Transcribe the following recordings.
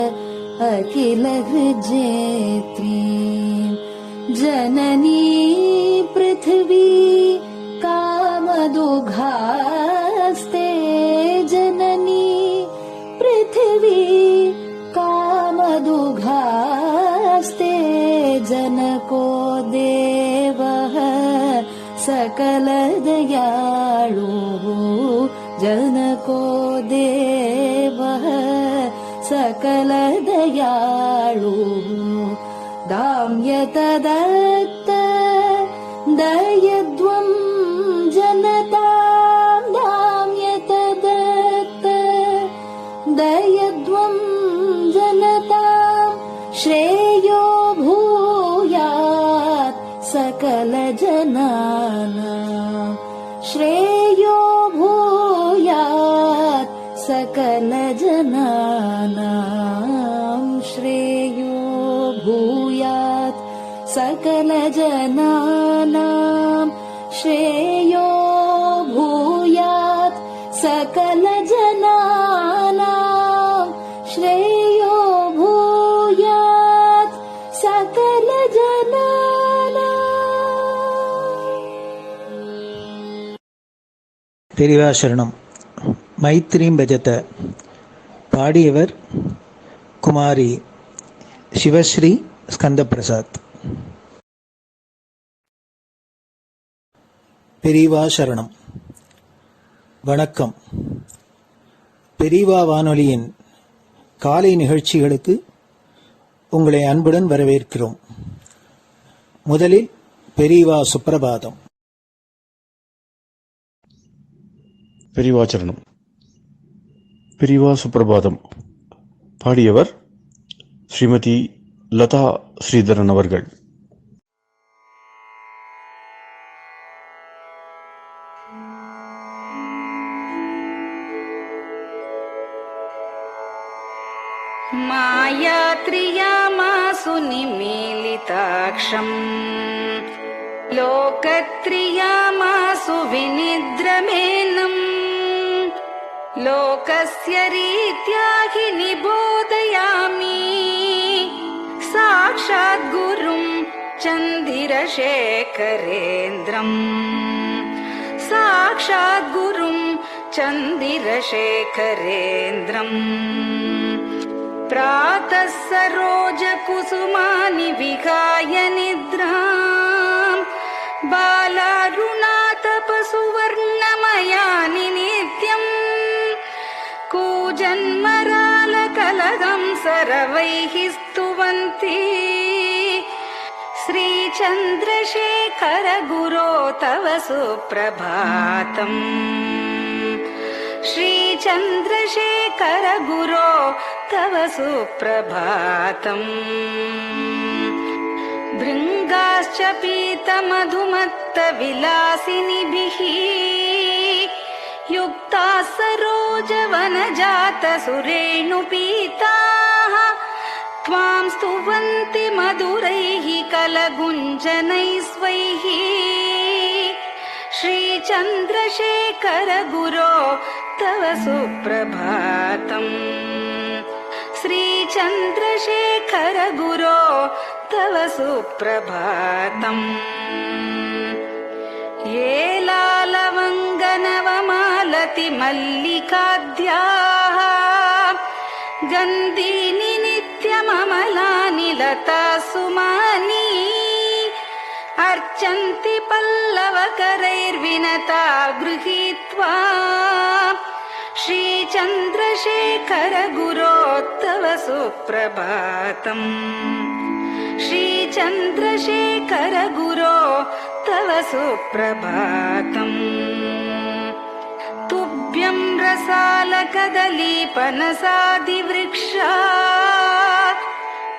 अखिल हृजेत्री जननी पृथ्वी कामदुघास्ते जननी पृथ्वी कामदुघास्ते जनको देवः सकल दयाळु जनको देवः सकल दयाळु दाम्यत दत्त दयध्वं जनतां दाम्यत दत्त दयध्वं जनतां श्रेयो भूयात् सकल जनानां श्रेयो भूयात् सकल जनानां श्रेयो भूयात् सकल जनानां श्रेयो भूयात् सकल जनानां श्रेयो भूयात् सकल जनानां. பெரிவாசரணம். மைத்ரீம் பஜத. பாடியவர் குமாரி சிவஸ்ரீ ஸ்கந்தபிரசாத். பெரியவா சரணம். வணக்கம். பெரியவா வானொலியின் காலை நிகழ்ச்சிகளுக்கு உங்களை அன்புடன் வரவேற்கிறோம். முதலில் பெரியவா சுப்பிரபாதம். பெரியவாச்சரணம். பெரியவா சுப்பிரபாதம். பாடியவர் ஸ்ரீமதி லதா ஸ்ரீதரன் அவர்கள். मायात्रियामासु निमीलिताक्षम् लोकत्रियामासु विनिद्रमेनम् लोकस्य रीत्या हि निबोधयामि साक्षात् गुरुं चन्दिरशेखरेन्द्रम् साक्षात् गुरुं चन्दिरशेखरेन्द्रम् प्रातः सरोजकुसुमानि विहाय निद्राम् बालारुणातपसुवर्णमयानि नित्यम् कूजन्मरालकलगं सरवैः स्तुवन्ति श्रीचन्द्रशेखर गुरो तव सुप्रभातम् श्रीचन्द्रशेखर गुरो तव सुप्रभातम् भृङ्गाश्च पीतमधुमत्तविलासिनिभिः युक्ताः सरोजवनजातसुरेणुपीताः त्वां स्तुवन्ति मधुरैः कलगुञ्जनैः स्वैः श्रीचन्द्रशेखर गुरो तव सुप्रभातम् श्रीचन्द्रशेखर गुरो तव सुप्रभातम् ये लालवङ्गनवमालति मल्लिकाद्याः गन्धीनि नित्यममलानि लता सुमानि अर्चन्ति पल्लवकरैर्विनता गृहीत्वा श्रीचन्द्रशेखर गुरो तव सुप्रभातम् श्रीचन्द्रशेखर गुरो तव सुप्रभातम् तुभ्यं रसालकदलीपनसादिवृक्षा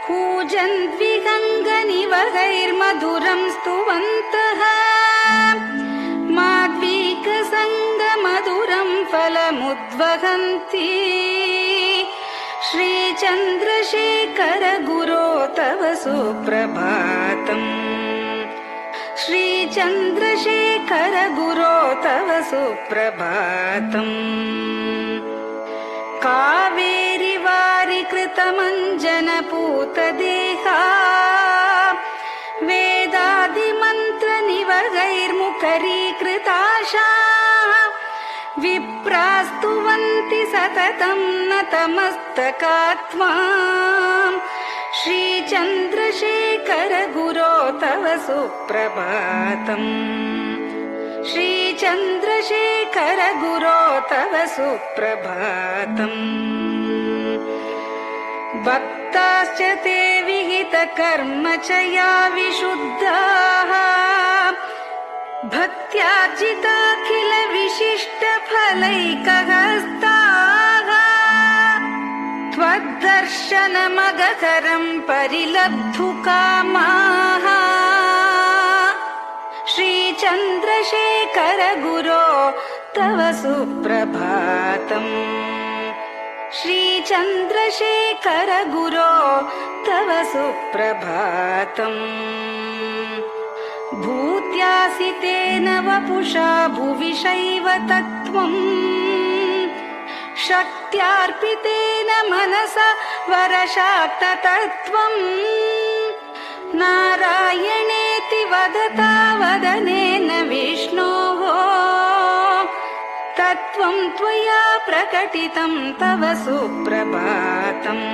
कूजन्द्विगङ्गनिवगैर्मधुरं स्तुवन्तः माद्वीकसङ्गमधुरं फलमुद्वहन्ति श्रीचन्द्रशेखर गुरो तव सुप्रभातम् श्रीचन्द्रशेखर गुरो तव सुप्रभातम् कावेरी वारिकृतमन् पूतदेहा वेदादिमन्त्रनिवगैर्मुखरीकृताशाः विप्रास्तुवन्ति सततं नतमस्तकात्माम् श्रीचन्द्रशेखर गुरो तव सुप्रभातम् श्रीचन्द्रशेखर गुरो तव सुप्रभातम् भक्ताश्च ते विहितकर्मचया विशुद्धाः भक्त्यार्जिताखिल विशिष्टफलैकहस्ताः त्वद्दर्शनमगकरं परिलब्धुकामाः श्रीचन्द्रशेखर गुरो तव सुप्रभातम् श्रीचन्द्रशेखर गुरो तव सुप्रभातम् भूत्यासितेन वपुषा भुविशैव तत्त्वम् शक्त्यार्पितेन मनसा वरशाक्ततत्त्वम् नारायणेति वदता वदनेन विष्णोः तत्त्वं त्वया प्रकटितं तव सुप्रभातम्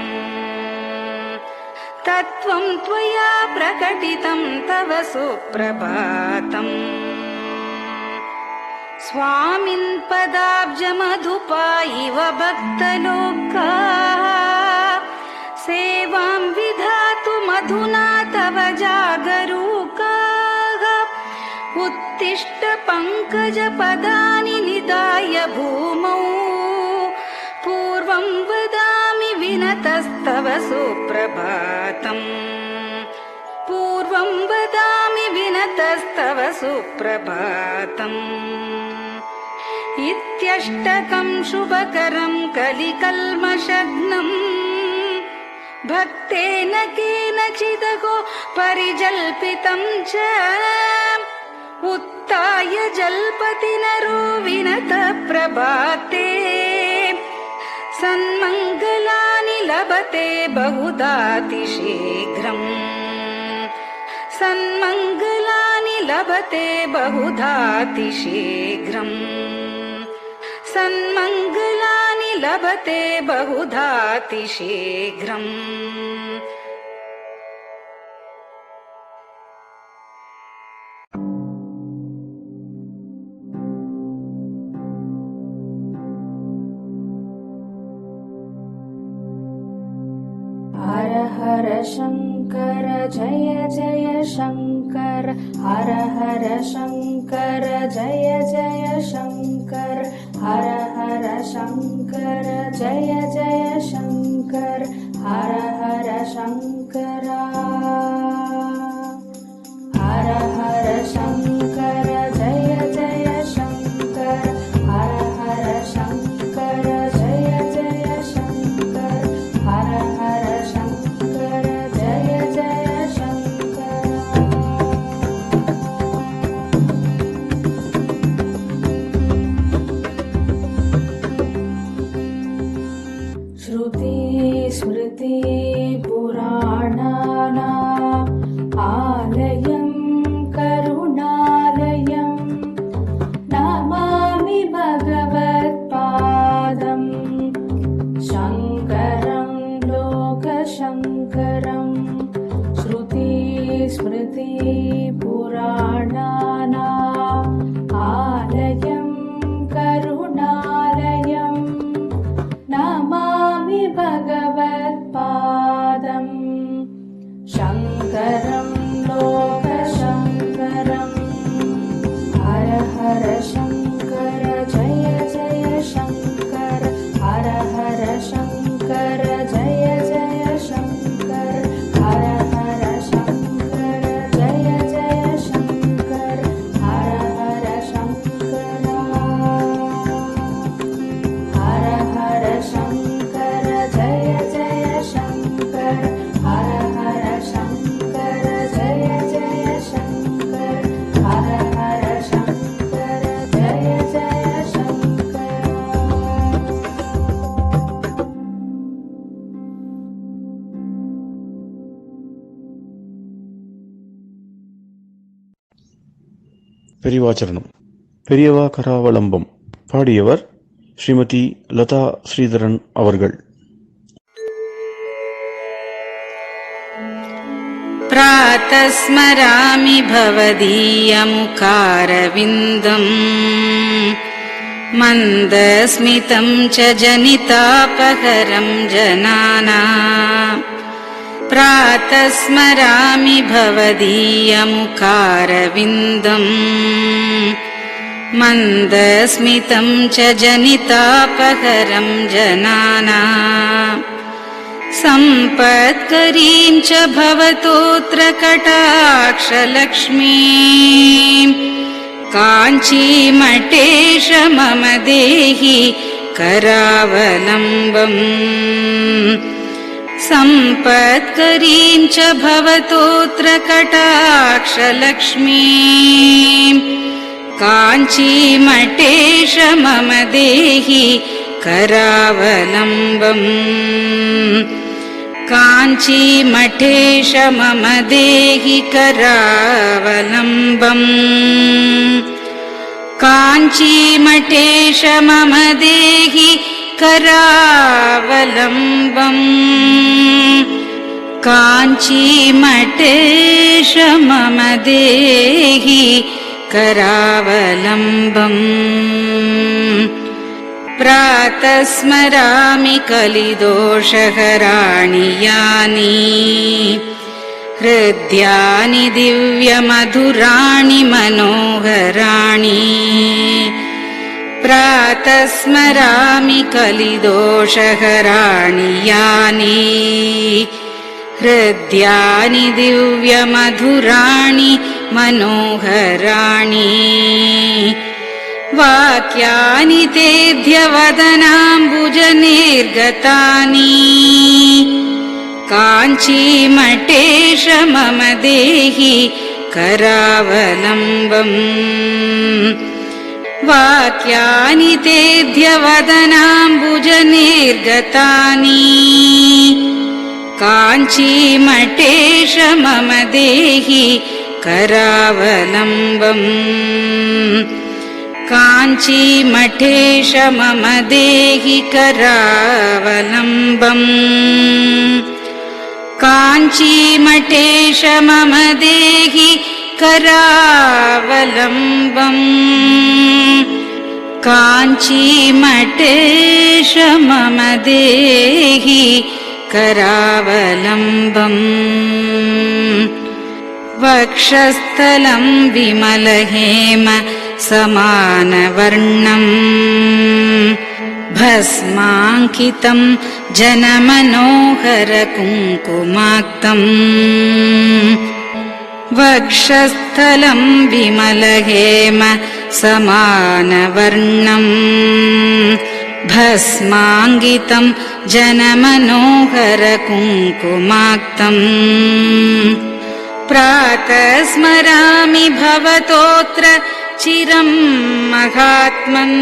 तत्त्वं त्वया प्रकटितं तव सुप्रभातम् स्वामिन् पदाब्जमधुपा इव भक्तलोकाः सेवां विधातुमधुना तव जागरूकाः उत्तिष्ठ पङ्कजपदानि निधाय भूमौ पूर्वं वदामि विनतस्तव सुप्रभातम् पूर्वं वदामि विनतस्तव सुप्रभातम् इत्यष्टकं शुभकरं कलिकल्मषघ्नम् भक्तेन केनचिदहो परिजल्पितं च उत्थाय जल्पति नरो विनत प्रभाते सन्मङ्गलानि लभते बहुधातिशीघ्रम् सन्मङ्गलानि लभते बहुधातिशीघ्रम् सन्मङ्गलानि लभते बहुधातिशीघ्रम् हर हर शङ्कर जय जय शङ्कर हर हर शङ्कर जय जय शङ्कर हर हर शङ्कर जय जय शङ्कर हर हर शङ्कर हर हर शङ्कर जय जय शङ्कर हर हर शङ्कर जय जय शङ्कर हर हर शङ्कर जय जय शङ्कर श्रुति स्मृति पुराणानाम् आलयं करुणालयं नमामि भगवत्पादम् शङ्करं लोकशङ्करं श्रुति स्मृति पुराणानाम् आलयं करुणालयं नमामि भगवत्पादम् शङ्करं लोकशङ्करम् हर हर शङ्कर जय जय शङ्कर हर हर शङ्कर जय जय शङ्कर हर हर शङ्कर जय जय शङ्कर हर हर शङ्कर हर हर शङ्कर जय जय शङ्कर हर हर शङ्कर பெரியவாச்சரணம். பெரியவா கராவலம்பம். பாடியவர் ஸ்ரீமதி லதா ஸ்ரீதரன் அவர்கள். प्रातः स्मरामि भवदीयमुखारविन्दम् मन्दस्मितं च जनितापहरं जनानाम् प्रातः स्मरामि भवदीयमुखारविन्दम् मन्दस्मितं च जनितापहरं जनानाम् सम्पत्करीं च भवतोऽत्र कटाक्षलक्ष्मीं काञ्चीमठेश मम देहि करावलम्बम् सम्पत्करीं च भवतोऽत्र कटाक्षलक्ष्मीं काञ्चीमठेश मम देहि करावलम्बम् काञ्चीमठेश मम देहि करावलम्बम् काञ्चीमठेश मम देहि करावलम्बम् काञ्चीमठेश मम देहि करावलम्बम् प्रातः स्मरामि कलिदोषहराणि यानि हृद्यानि दिव्यमधुराणि मनोहराणि प्रातः स्मरामि कलिदोषहराणि यानि हृद्यानि दिव्यमधुराणि मनोहराणि वाक्यानि तेऽद्यवदनाम्बुजनिर्गतानि काञ्चीमठेश मम देहि करावलम्बम् वाक्यानि तेऽद्यवदनाम्बुजनिर्गतानि काञ्चीमठेश मम देहि करावलम्बम् काञ्चीमठेश मम देहि करावलम्बम् काञ्चीमठेश मम देहि करावलम्बम् काञ्चीमठेश मम देहि करावलम्बम् वक्षस्थलं विमलहेम समानवर्णम् भस्माङ्कितं जनमनोहर कुङ्कुमाक्तम् वक्षस्थलं विमलहेम समानवर्णम् भस्माङ्कितं जनमनोहर कुङ्कुमाक्तम् प्रातः स्मरामि भवतोऽत्र चिरं महात्मन्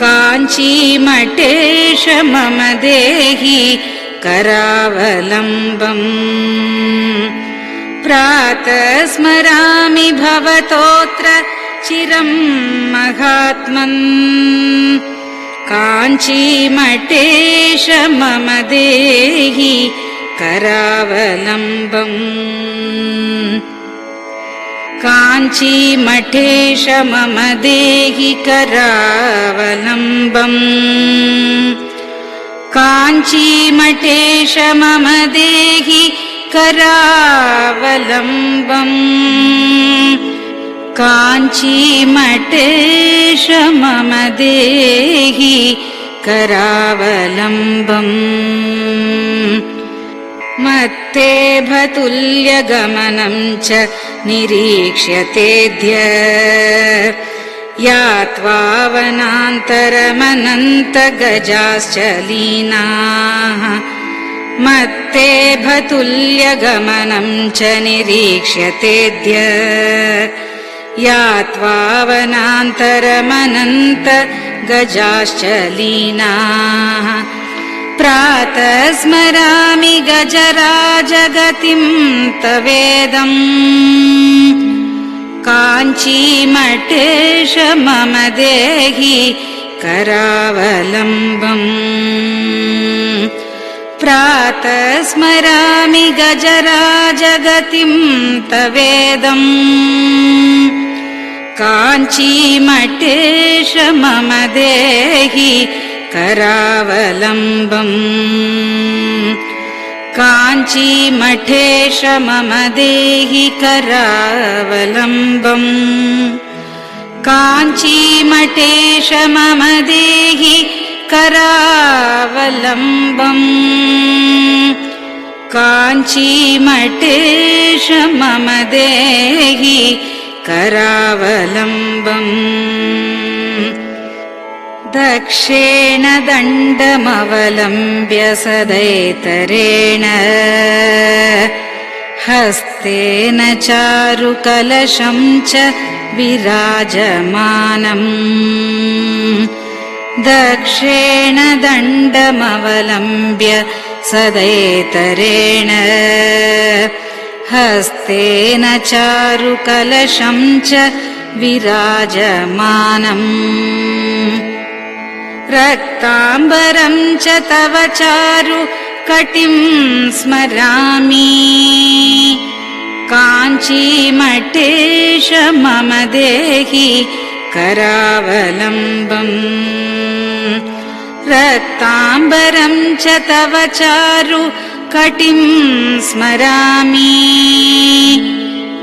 काञ्चीमठेश मम देहि करावलम्बम् प्रातः स्मरामि भवतोऽत्र चिरं महात्मन् काञ्चीमठेश मम देहि करावलम्बम् काञ्चीमठेश मम देहि करावलम्बम् काञ्चीमठेश मम देहि करावलम्बम् काञ्चीमठेश मम देहि करावलम्बम् मत्तेभतुल्यगमनं च निरीक्ष्यतेऽद्य यात्वावनान्तरमनन्तगजाश्च लीनाः मत्तेभतुल्यगमनं च निरीक्ष्यतेऽद्य यात्वावनान्तरमनन्तगजाश्च लीनाः प्रातः स्मरामि गजराजगतिं तवेदम् काञ्चीमठेश मम देहि करावलम्बम् प्रातः स्मरामि गजराजगतिं तवेदम् काञ्चीमठेश मम देहि करावलम्बम् काञ्चीमठेश मम देहि करावलम्बम् काञ्चीमठेश मम देहि करावलम्बम् काञ्चीमठेश मम देहि करावलम्बम् दक्षेण दण्डमवलम्ब्य सदैतरेण हस्तेन चारुकलशं च विराजमानम् दक्षेण दण्डमवलम्ब्य सदैतरेण हस्तेन चारुकलशं च विराजमानम् रक्ताम्बरं च तव चारु कटिं स्मरामि काञ्चीमठेश मम देहि करावलम्बम् रक्ताम्बरं च तव चारु कटिं स्मरामि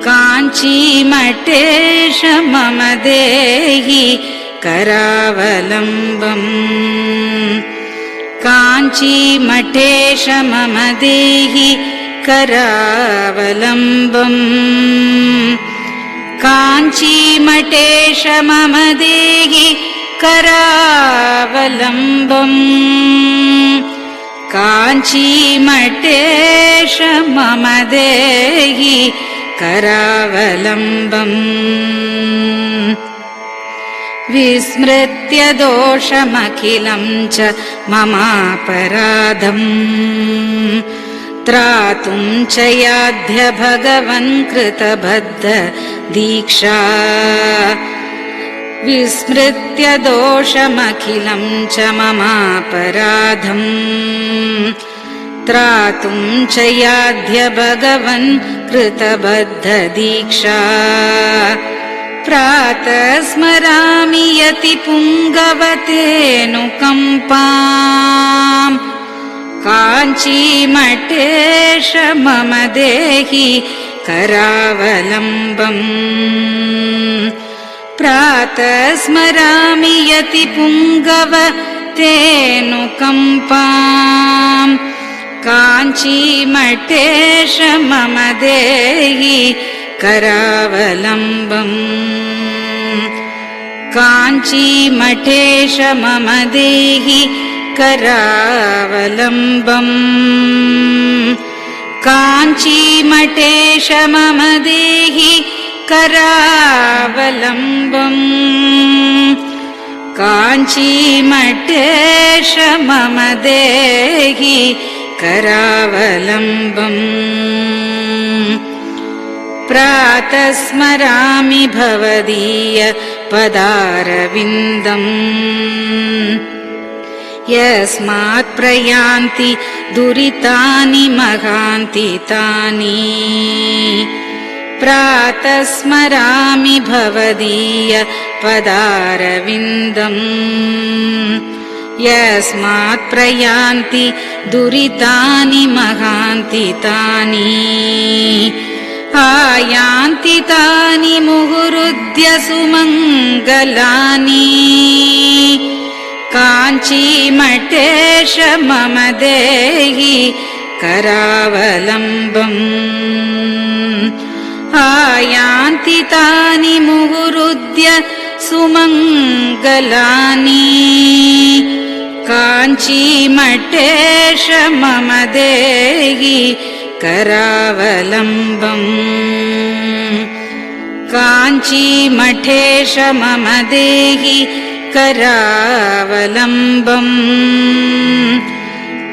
काञ्चीमठेश मम देहि करावलम्बम् काञ्चीमठेश मम देहि करावलम्बम् काञ्चीमठेश मम देहि करावलम्बम् काञ्चीमठेश मम देहि करावलम्बम् विस्मृत्य दोषमखिलं च ममापराधम् त्रातुं च याध्य भगवन् कृतबद्ध दीक्षा विस्मृत्य दोषमखिलं च ममापराधम् त्रातुं च याध्य भगवन् कृतबद्ध दीक्षा प्रातः स्मरामि यति पुङ्गवतेऽनुकम्पाम् काञ्चीमठेश मम देहि करावलम्बम् प्रातः स्मरामि यति पुङ्गवतेऽनुकम्पाम् काञ्चीमठेश मम देहि करावलम्बम् काञ्चीमठेश मम देहि करावलम्बम् काञ्चीमठेश मम देहि करावलम्बम् काञ्चीमठेश मम देहि करावलम्बम् प्रातः स्मरामि भवदीय पदारविन्दम् यस्मात् प्रयान्ति दुरितानि महान्ति तानि प्रातः स्मरामि भवदीय पदारविन्दम् यस्मात् प्रयान्ति दुरितानि महान्ति तानि आयान्ति तानि मुहुरुद्य सुमङ्गलानि काञ्चीमठेश मम देहि करावलम्बम् आयान्ति तानि मुहुरुद्य सुमङ्गलानि काञ्चीमठेश मम देहि करावलम्बम् काञ्चीमठेश मम देहि करावलम्बम्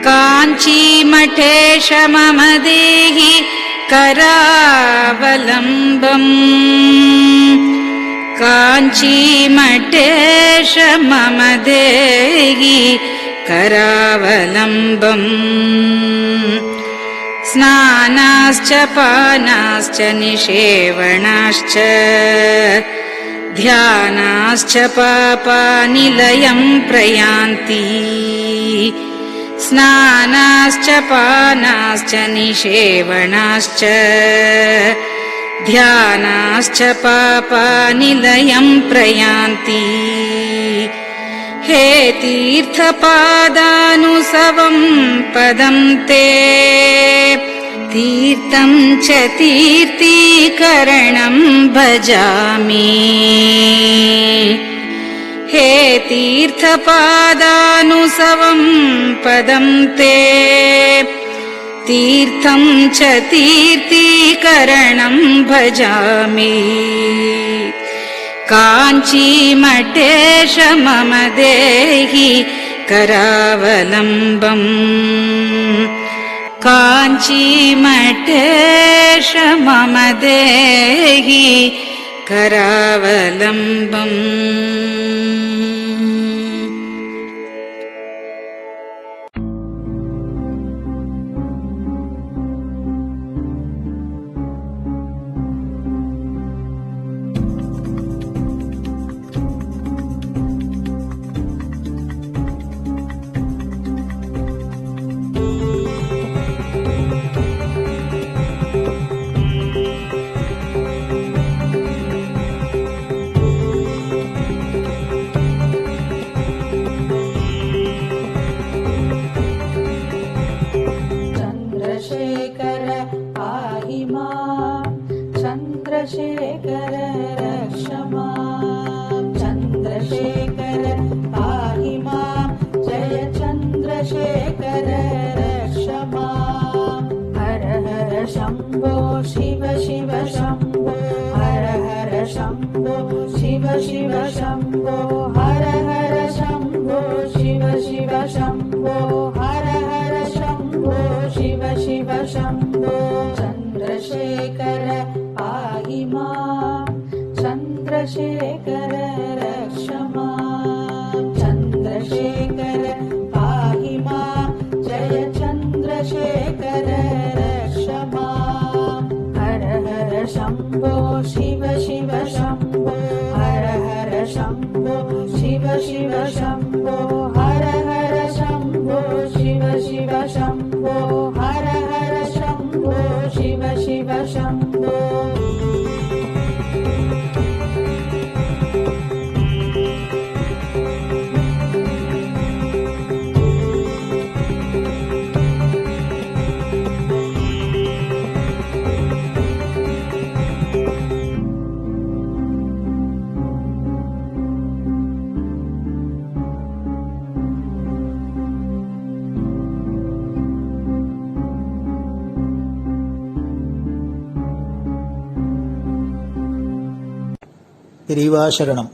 काञ्चीमठेश मम देहि करावलम्बम् काञ्चीमठेश मम देहि करावलम्बम् स्नानाश्च पानाश्च निषेवणाश्च ध्यानाश्च पापानिलयं प्रयान्ति स्नानाश्च पानाश्च निषेवणाश्च ध्यानाश्च पापानिलयं प्रयान्ति हे तीर्थपादानुसवं पदं ते तीर्थं च तीर्थीकरणं भजामि हे तीर्थपादानुसवं पदं ते तीर्थं च तीर्थीकरणं भजामि काञ्चीमठेश मम देहि करावलम्बम् काञ्चीमठेश मम देहि करावलम्बम् चन्द्रशेखर पाहि मां चन्द्रशेखर रक्ष मां चन्द्रशेखर पाहि मां जय चन्द्रशेखर रक्ष मां हर हर शम्भो शिव शिव शम्भो हर हर शम्भो शिव शिव शम्भो हर हर शम्भो शिव शिव शम्भो हर हर शम्भो शिव शिव शम्भो चन्द्रशेखर पाहि मां चन्द्रशेखर रक्ष मां चन्द्रशेखर पाहि मां जय चन्द्रशेखर रक्ष मां हर हर शम्भो शिव शिव शम्भो हर हर शम्भो शिव शिव शम्भो हर हर शम्भो शिव शिव शम्भो हर हर शम्भो शिव शिव शम्भो பெரியவா சரணம்.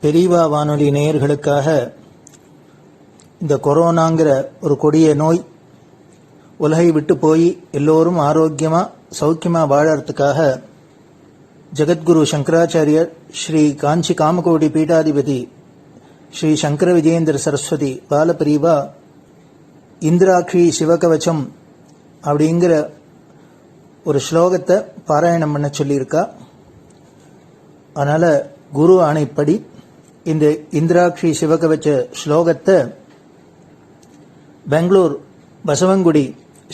பெரியவா வானொலி நேயர்களுக்காக இந்த கொரோனாங்கிற ஒரு கொடிய நோய் உலகை விட்டு போய் எல்லோரும் ஆரோக்கியமா சௌக்கியமா வாழறதுக்காக ஜெகத்குரு சங்கராச்சாரியர் ஸ்ரீ காஞ்சி காமகோடி பீட்டாதிபதி ஸ்ரீ சங்கர விஜயேந்திர சரஸ்வதி பாலபிரிவா இந்திராட்சி சிவகவச்சம் அப்படிங்கிற ஒரு ஸ்லோகத்தை பாராயணம் பண்ண சொல்லியிருக்கா. அதனால குரு ஆணைப்படி இந்த இந்திராட்சி சிவகவச்ச ஸ்லோகத்தை பெங்களூர் பசவங்குடி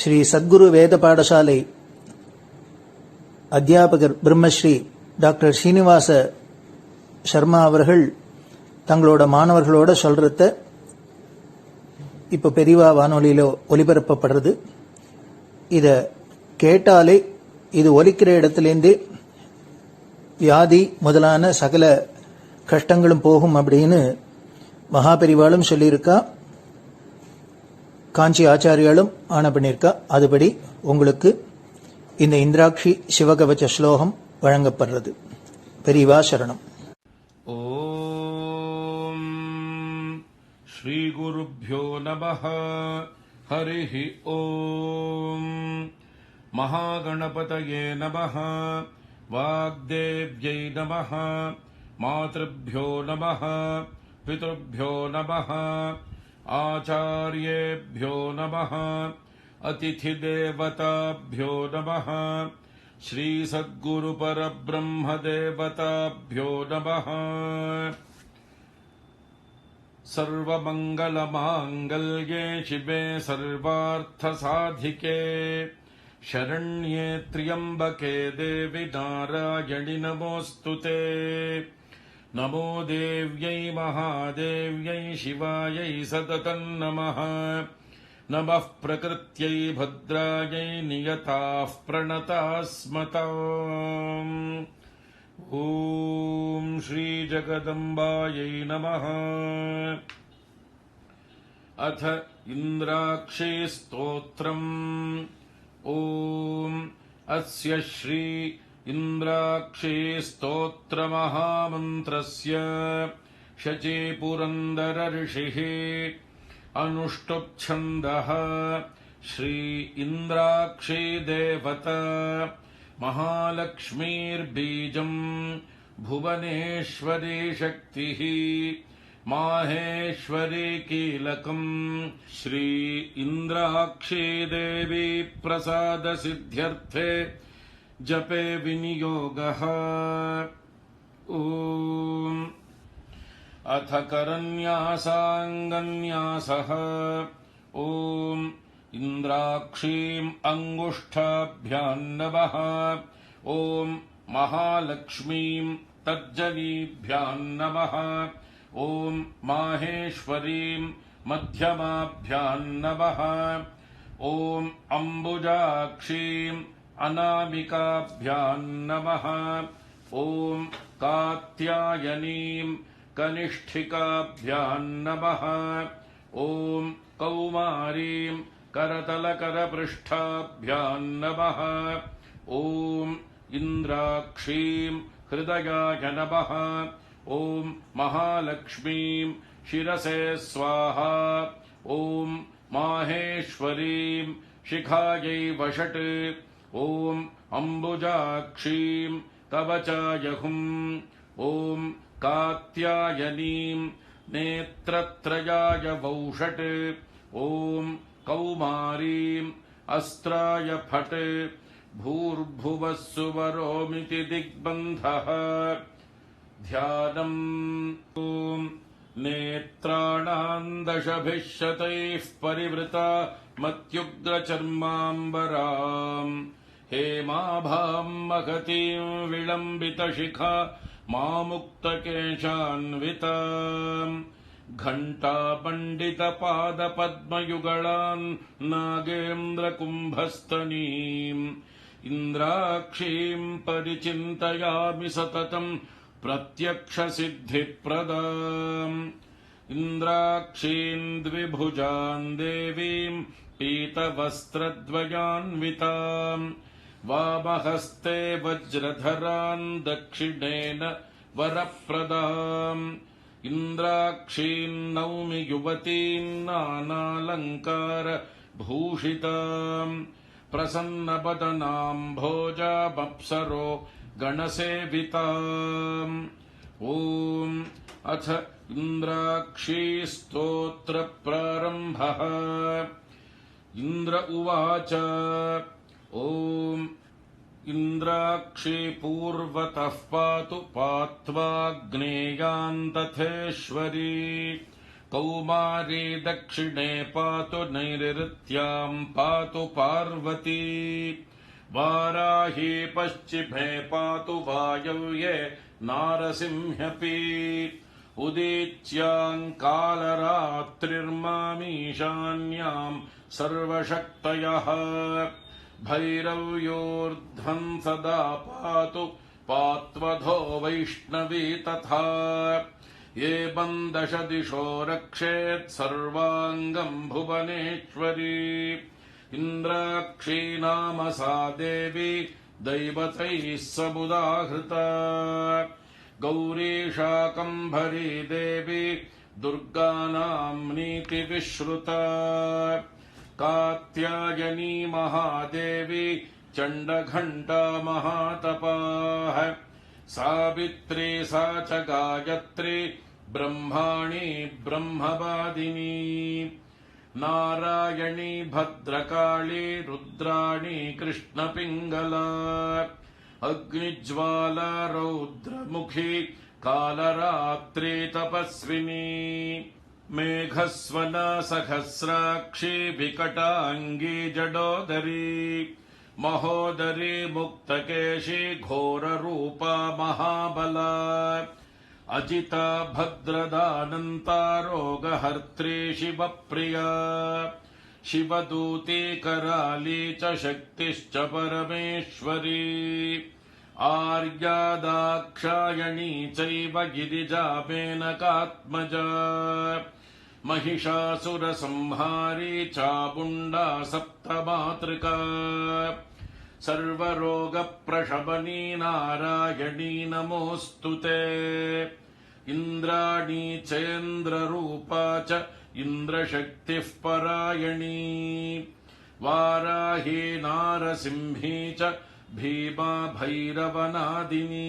ஸ்ரீ சத்குரு வேத பாடசாலை அத்தியாபகர் பிரம்மஸ்ரீ டாக்டர் ஸ்ரீனிவாச சர்மா அவர்கள் தங்களோட மாணவர்களோட சொல்றத இப்போ பெரியவா வானொலியில ஒலிபரப்பப்படுறது. இதை கேட்டாலே இது ஒலிக்கிற இடத்துலேருந்தே வியாதி முதலான சகல கஷ்டங்களும் போகும் அப்படின்னு மகாபெரிவாளும் சொல்லியிருக்கா, காஞ்சி ஆச்சாரியாலும் ஆண பண்ணியிருக்கா. அதுபடி உங்களுக்கு இந்த இந்திராட்சி சிவகவச்ச ஸ்லோகம் வழங்கப்படுறது. பெரியவா சரணம். ஓம் ஸ்ரீ குருப்யோ நமஹ. हरिः ॐ महागणपतये नमः वाग्देव्यै नमः मातृभ्यो नमः पितृभ्यो नमः आचार्येभ्यो नमः अतिथिदेवताभ्यो नमः श्रीसद्गुरुपरब्रह्मदेवताभ्यो नमः सर्वमङ्गलमाङ्गल्ये शिवे सर्वार्थसाधिके शरण्ये त्र्यम्बके देवि नारायणि नमोऽस्तु ते। नमो देव्यै महादेव्यै शिवायै सततं नमः। नमः प्रकृत्यै भद्रायै नियताः प्रणतास्मताम्। ॐ श्रीजगदम्बायै नमः। अथ इन्द्राक्षी स्तोत्रम्। ॐ अस्य श्री इन्द्राक्षी स्तोत्रमहामन्त्रस्य शचीपुरन्दर ऋषिः अनुष्टुप्छन्दः श्री इन्द्राक्षी देवता महालक्ष्मीर्बीजम् भुवनेश्वरी शक्तिः माहेश्वरी कीलकम् श्री इन्द्राक्षी देवी प्रसाद सिद्ध्यर्थे जपे विनियोगः। ॐ अथ करन्यासाङ्गन्यासः। ॐ इन्द्राक्षीम् अङ्गुष्ठाभ्याम् नमः। ॐ महालक्ष्मीम् तर्जनीभ्याम् नमः। ॐ माहेश्वरीम् मध्यमाभ्याम् नमः। ॐ अम्बुजाक्षीम् अनामिकाभ्याम् नमः। ॐ कात्यायनीम् कनिष्ठिकाभ्याम् नमः। ॐ कौमारीम् करतलकरपृष्ठाभ्याम् नमः। ॐ इन्द्राक्षीम् हृदयाय नमः। ॐ महालक्ष्मीम् शिरसे स्वाहा। ॐ माहेश्वरीम् शिखायै वषट्। ॐ अम्बुजाक्षीम् कवचायहुम्। ॐ कात्यायनीम् नेत्रत्रयाय वौषट्। ॐ कौमारीम् अस्त्राय फट्। भूर्भुवः सुवरोमिति दिग्बन्धः। ध्यानम्। ॐ नेत्राणाम् दशभिः शतैः परिवृता मत्युग्रचर्माम्बराम् हेमाभाम् महतीम् विलम्बितशिखा मामुक्तकेशान्विताम् घण्टापण्डितपादपद्मयुगलान् नागेन्द्रकुम्भस्तनीम् इन्द्राक्षीम् परिचिन्तयामि सततम् प्रत्यक्षसिद्धिप्रदाम्। इन्द्राक्षीम् द्विभुजाम् देवीम् पीतवस्त्रद्वयान्विताम् वामहस्ते वज्रधरान् दक्षिणेन वरप्रदाम्। इन्द्राक्षीम् नौमि युवतीम् नानालङ्कारभूषिताम् प्रसन्नवदनाम् भोजामप्सरो गणसेविताम्। ॐ अथ इन्द्राक्षी स्तोत्रप्रारम्भः। इन्द्र उवाच ॐ इन्द्राक्षी पूर्वतः पातु पात्वाग्नेयान्तथेश्वरी कौमारी दक्षिणे पातु नैऋत्याम् पातु पार्वती वाराही पश्चिमे पातु वायव्ये नारसिंह्यपी उदीच्याम् कालरात्रिर्मामीशान्याम् सर्वशक्तयः भैरव्योर्ध्वम् सदा पातु पात्वधो वैष्णवी तथा एवम् दश दिशो रक्षेत् सर्वाङ्गम् भुवनेश्वरी इन्द्राक्षी नाम सा देवी दैवतैः समुदाहृता गौरी शाकम्भरी देवी दुर्गानाम् नीतिविश्रुता कात्यायनी महादेवी चण्डघण्टा महातपाः सावित्री सा च गायत्री ब्रह्माणी ब्रह्मवादिनी नारायणी भद्रकाली रुद्राणी कृष्णपिङ्गला अग्निज्वाला रौद्रमुखी कालरात्रि तपस्विनी मेघस्वना सहस्राक्षी विकटाङ्गी जडोदरी महोदरी मुक्तकेशी घोररूपा महाबला अजिता भद्रदानन्ता रोगहर्त्री शिवप्रिया शिवदूती कराली च शक्तिश्च परमेश्वरी आर्या दाक्षायणी चैव गिरिजा मेनकात्मजा महिषासुरसंहारी चामुण्डा सप्तमातृका सर्वरोगप्रशमनी नारायणी नमोऽस्तु ते इन्द्राणी चेन्द्ररूपा च इन्द्रशक्तिः परायणी वाराही नारसिंही च भीमा भैरवनादिनी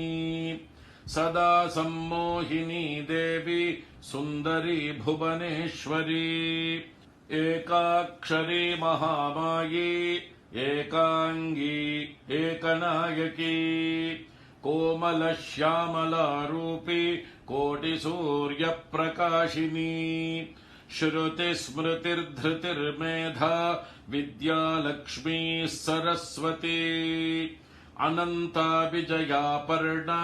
सदा सम्मोहिनी देवी सुन्दरी भुवनेश्वरी एकाक्षरी महामायी एकांगी एकनायकी कोमलश्यामलारूपी कोटिसूर्यप्रकाशिनी श्रुतिस्मृतिर्धृतिर्मेधा विद्यालक्ष्मी सरस्वती अनन्ता विजयापर्णा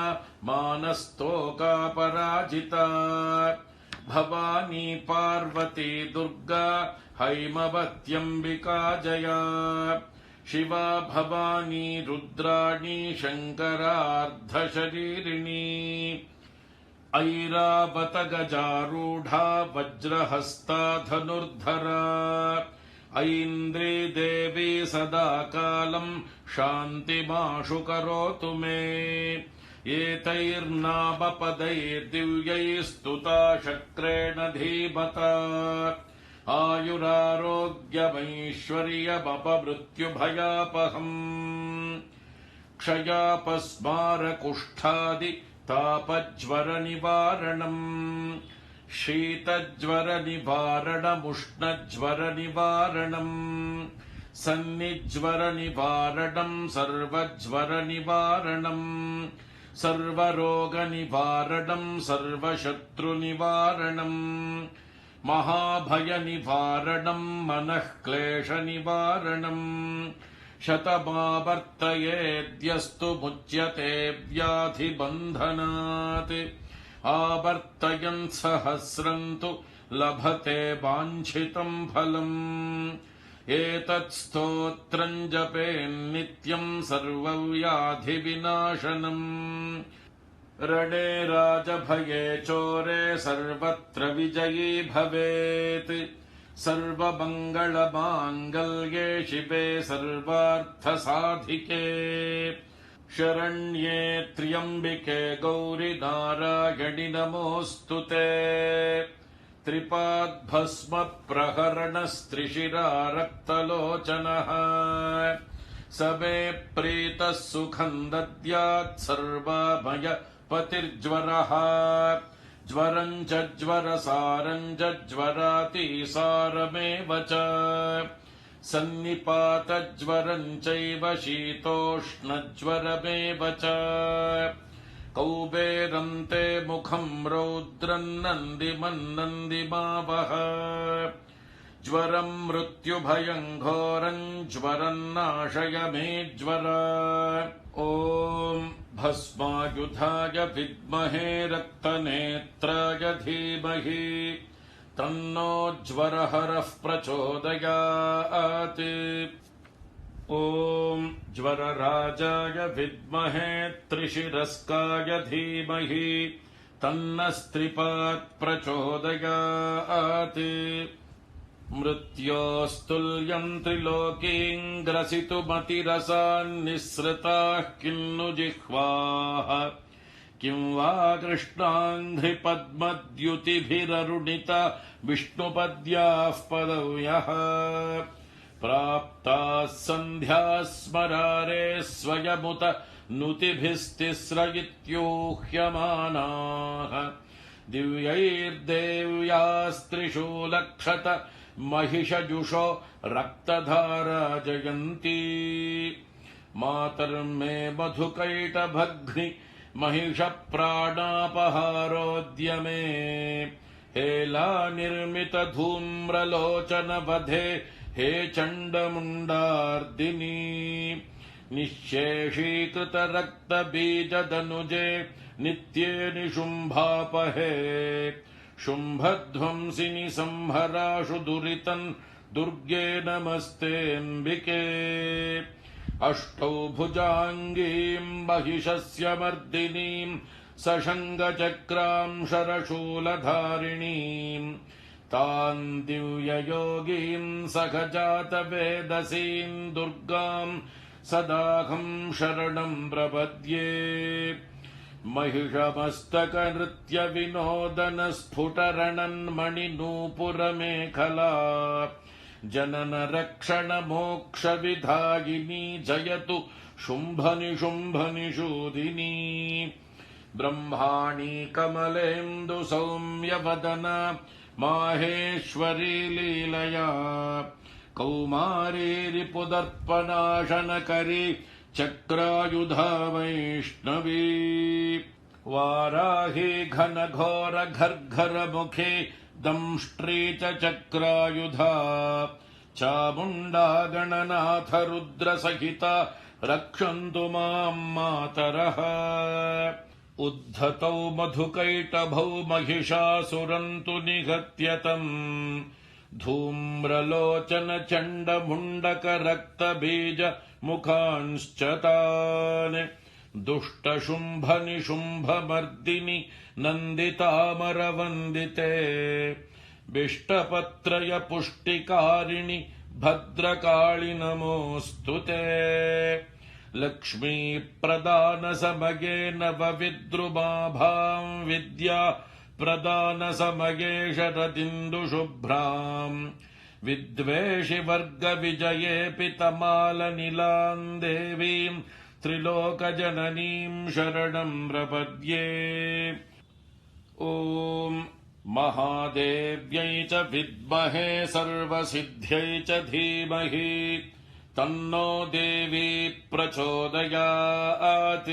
मानस्तोकापराजिता भवानी पार्वती दुर्गा हैमवत्यम्बिका जया शिवा भवानी रुद्राणी शङ्करार्धशरीरिणी ऐरावत गजारूढा वज्रहस्ता धनुर्धरा ऐन्द्री देवी सदा कालम् शान्तिमाशु करोतु मे एतैर्नामपदैर्दिव्यैस्तुता शक्रेण धीमता आयुरारोग्यमैश्वर्यमपमृत्युभयापहम् क्षयापस्मारकुष्ठादि तापज्वरनिवारणम् शीतज्वरनिवारणमुष्णज्वरनिवारणम् सन्निज्वरनिवारणम् सर्वज्वरनिवारणम् सर्वरोगनिवारणम् सर्वशत्रुनिवारणम् महाभयनिवारणम् मनःक्लेशनिवारणम् शतमावर्तयेद्यस्तु मुच्यते व्याधिबन्धनात् आवर्तयन् सहस्रम् तु लभते वाञ्छितम् फलम् एतत्स्तोत्रम् जपेन्नित्यम् सर्वव्याधिविनाशनम् रणे राजभये चोरे सर्वत्र विजयी भवेत् सर्वमङ्गलमाङ्गल्ये शिवे सर्वार्थसाधिके शरण्ये त्र्यम्बिके गौरि नारायणि नमोऽस्तु ते त्रिपाद्भस्म प्रहरणस्त्रिशिरा रक्तलोचनः स मे प्रीतः सुखम् दद्यात् सर्वाभय पतिर्ज्वरः ज्वरम् च ज्वरसारम् च ज्वरातिसारमेव च सन्निपातज्वरम् चैव शीतोष्णज्वरमेव च कौबेरम् ते मुखम् रौद्रम् नन्दिमन्नन्दिमावह ज्वरम् मृत्युभयम् घोरम् ज्वरम् नाशय मे ज्वर ॐ भस्मायुधाय विद्महे रक्तनेत्राय धीमहि तन्नो ज्वरहरः प्रचोदयात् ॐ ज्वरराजाय विद्महे त्रिशिरस्काय धीमहि तन्नस्त्रिपात् प्रचोदयात् मृत्योस्तुल्यम् त्रिलोकीम् ग्रसितुमतिरसान्निःसृताः किन्नु जिह्वाः किं वा कृष्णाङ्घ्रिपद्मद्युतिभिररुणिता विष्णुपद्याः पदव्यः प्राप्ताः सन्ध्याः स्मरारे स्वयमुत नुतिभिस्तिस्र इत्यूह्यमानाः दिव्यैर्देव्यास्त्रिषु लक्षत महिषजुषो रक्तधारा जयन्ती मातर्मे मधुकैटभग्नि महिषप्राणापहारोद्यमे हेला निर्मित धूम्रलोचन वधे हे चण्डमुण्डार्दिनी निःशेषीकृत रक्तबीजदनुजे नित्ये निशुम्भापहे शुम्भध्वंसिनि संहराशु दुरितन् दुर्गे नमस्तेऽम्बिके अष्टौ भुजाङ्गीम् महिषस्य मर्दिनीम् सशङ्गचक्राम् शरशूलधारिणीम् तान् दिव्ययोगीम् सखजातवेदसीम् दुर्गाम् सदाहम् शरणम् प्रपद्ये महिषमस्तकनृत्यविनोदनस्फुटरणन्मणिनूपुरमेखला जननरक्षणमोक्षविधायिनी जयतु शुम्भनिशुम्भनिषूदिनी ब्रह्माणी कमलेन्दु सौम्यवदना माहेश्वरी लीलया कौमारी रिपुदर्पणाशनकरी चक्रायुधा वैष्णवी वाराही घनघोर घर्घरमुखी दंष्ट्री च चक्रायुधा चामुण्डा गणनाथ रुद्रसहिता रक्षन्तु माम् मातरः उद्धतौ मधुकैटभौ महिषासुरन्तु निहत्यतम् धूम्रलोचन चण्डमुण्डक रक्तबीज मुखांश्च तान् दुष्टशुम्भ निशुम्भमर्दिनि नन्दितामरवन्दिते बिष्टपत्रय पुष्टिकारिणि भद्रकाळि नमोऽस्तु ते लक्ष्मी प्रदान समये नवविद्रुमाभाम् विद्या प्रदान समये शरदिन्दुशुभ्राम् विद्वेषि वर्ग विजये पितमालनिलाम् देवीम् त्रिलोकजननीम् शरणम् प्रपद्ये ॐ महादेव्यै च विद्महे सर्वसिद्ध्यै च धीमहि तन्नो देवी प्रचोदयात्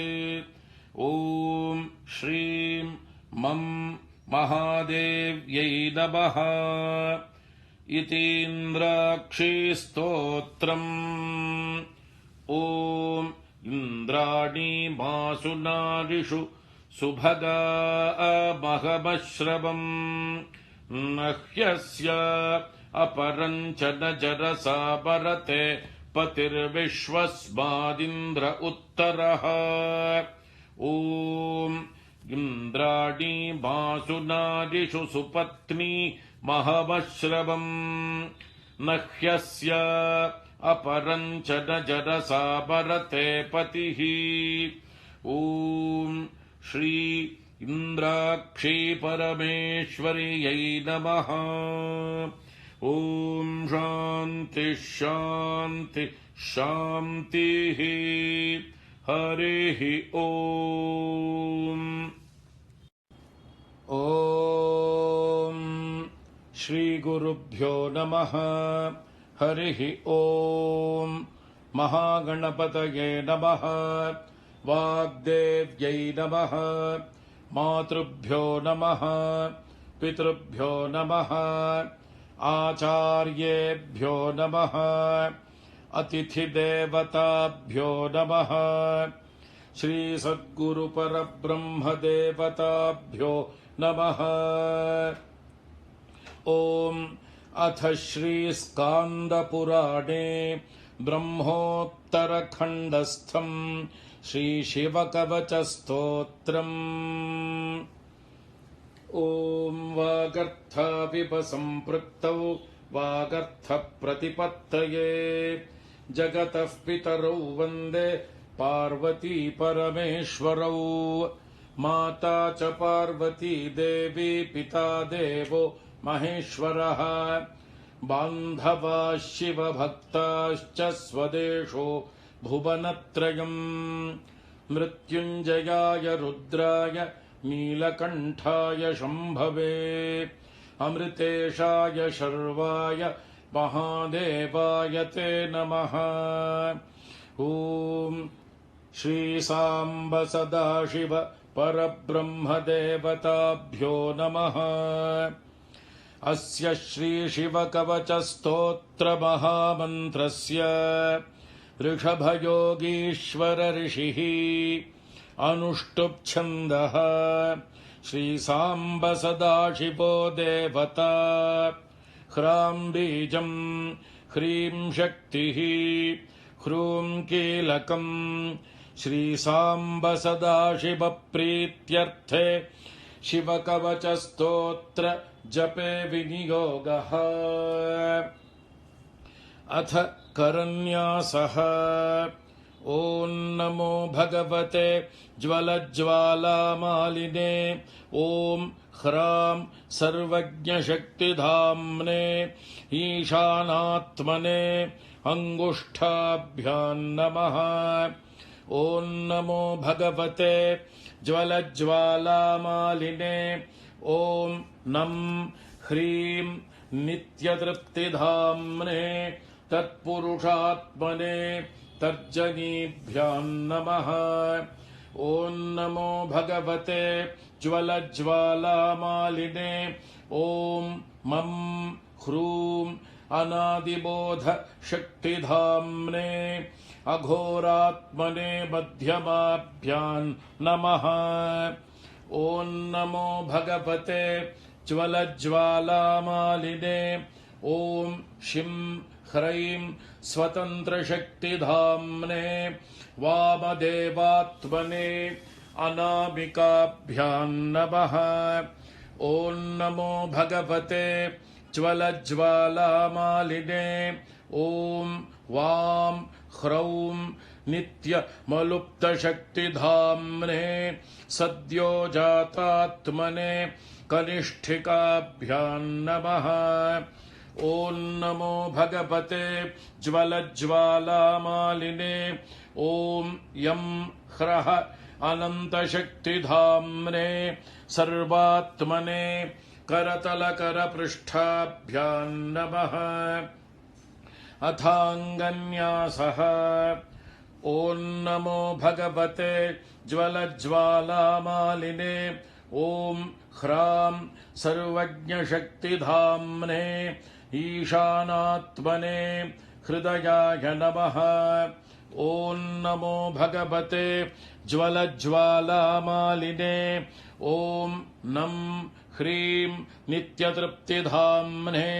ॐ श्रीं मं महादेव्यै नमः इतीन्द्राक्षी स्तोत्रम् ॐ इन्द्राणी मासु नारिषु सुभगा महमश्रवम् नह्यस्य अपरम् च न जरसा परते पतिर्विश्वस्मादिन्द्र उत्तरः ॐ इन्द्राणी मासु नारिषु सुपत्नी महमश्रवम् नह्यस्य अपरम् च न जरसा परते पतिः ॐ श्री इन्द्राक्षी परमेश्वर्यै नमः ॐ शान्ति शान्ति शान्तिः हरिः ॐ ॐ श्रीगुरुभ्यो नमः हरिः ॐ महागणपतये नमः वाग्देव्यै नमः मातृभ्यो नमः पितृभ्यो नमः आचार्येभ्यो नमः अतिथिदेवताभ्यो नमः श्रीसद्गुरुपरब्रह्मदेवताभ्यो नमः ॐ अथ श्रीस्कान्दपुराणे ब्रह्मोत्तरखण्डस्थम् श्रीशिवकवचस्तोत्रम् ॐ वागर्थाविपसम्पृक्तौ वागर्थप्रतिपत्तये जगतः पितरौ वन्दे पार्वती परमेश्वरौ माता च पार्वती देवी पिता देवो महेश्वरः बान्धवाः शिवभक्ताश्च स्वदेशो भुवनत्रयम् मृत्युञ्जयाय रुद्राय नीलकण्ठाय शम्भवे अमृतेशाय शर्वाय महादेवाय ते नमः। ॐ श्रीसाम्ब सदाशिव परब्रह्मदेवताभ्यो नमः। अस्य श्रीशिवकवचस्तोत्रमहामन्त्रस्य ऋषभयोगीश्वर ऋषिः अनुष्टुप्छन्दः श्रीसाम्ब सदाशिवो देवता ह्रां बीजम् ह्रीं शक्तिः ह्रूं कीलकम् श्रीसाम्ब सदाशिव प्रीत्यर्थे शिवकवचस्तोत्र जपे विनियोगः। अथ करन्यासः। ॐ नमो भगवते ज्वलज्ज्वालामालिने ॐ ह्रां सर्वज्ञशक्तिधाम्ने ईशानात्मने अङ्गुष्ठाभ्यां नमः। ॐ नमो भगवते ज्वलज्ज्वालामालिने ॐ नं ह्रीं नित्यतृप्तिधाम्ने तत्पुरुषात्मने तर्जनीभ्यां नमः। ॐ नमो भगवते ज्वलज्ज्वालामालिने ॐ मं ह्रूं अनादिबोध शक्तिधाम्ने अघोरात्मने मध्यमाभ्यां नमः। ॐ नमो भगवते ज्वलज्ज्वालामालिने ॐ शिं ह्रैं स्वतन्त्रशक्तिधाम्ने वामदेवात्मने अनामिकाभ्यां नमः। ॐ नमो भगवते ज्वलज्ज्वालामालिने ॐ वां ह्रौं नित्यमलुप्तशक्तिधाम्ने सद्योजातात्मने कनिष्ठिकाभ्यां नमः। ॐ नमो भगवते ज्वलज्ज्वालामालिने ॐ यं ह्रः अनन्तशक्तिधाम्ने सर्वात्मने करतलकरपृष्ठाभ्यां नमः। अथाङ्गन्यासः। ॐ नमो भगवते ज्वलज्ज्वालामालिने ॐ ह्रां सर्वज्ञशक्तिधाम्ने ईशानात्मने हृदयाय नमः। ॐ नमो भगवते ज्वलज्ज्वालामालिने ॐ नं ह्रीं नित्यतृप्तिधाम्ने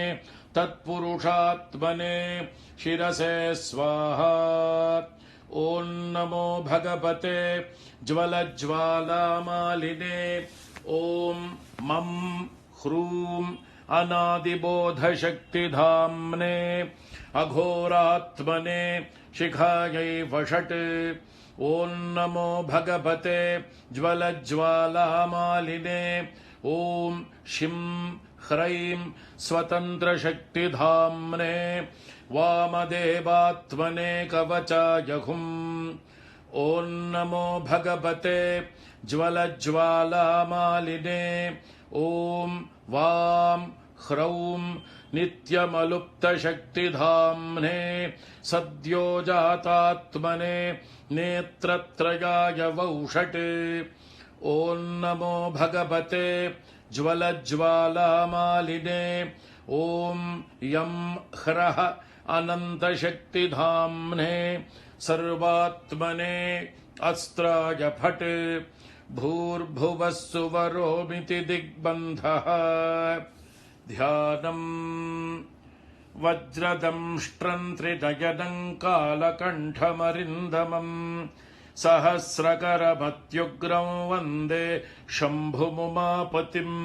तत्पुरुषात्मने शिरसे स्वाहा। ॐ नमो भगवते ज्वलज्ज्वालामालिने ॐ मं ह्रूं अनादिबोधशक्तिधाम्ने अघोरात्मने शिखायै वषट्। ॐ नमो भगवते ज्वलज्ज्वालामालिने ॐ शिं ह्रैं स्वतन्त्रशक्तिधाम्ने वामदेवात्मने कवचाय हुम्। ॐ नमो भगवते ज्वलज्ज्वालामालिने ॐ वां ह्रौं नित्यमलुप्तशक्तिधाम्ने सद्योजातात्मने नेत्रत्रयाय वौषट्। ॐ नमो भगवते ज्वलज्ज्वालामालिने ॐ यं ह्रः अनन्तशक्तिधाम्ने सर्वात्मने अस्त्राय फट्। भूर्भुवः सुवरोमिति दिग्बन्धः। ध्यानम् वज्रदंष्ट्रं त्रिनयनं कालकण्ठमरिन्दमम् सहस्रकरमत्युग्रं वन्दे शम्भुमुमापतिम्।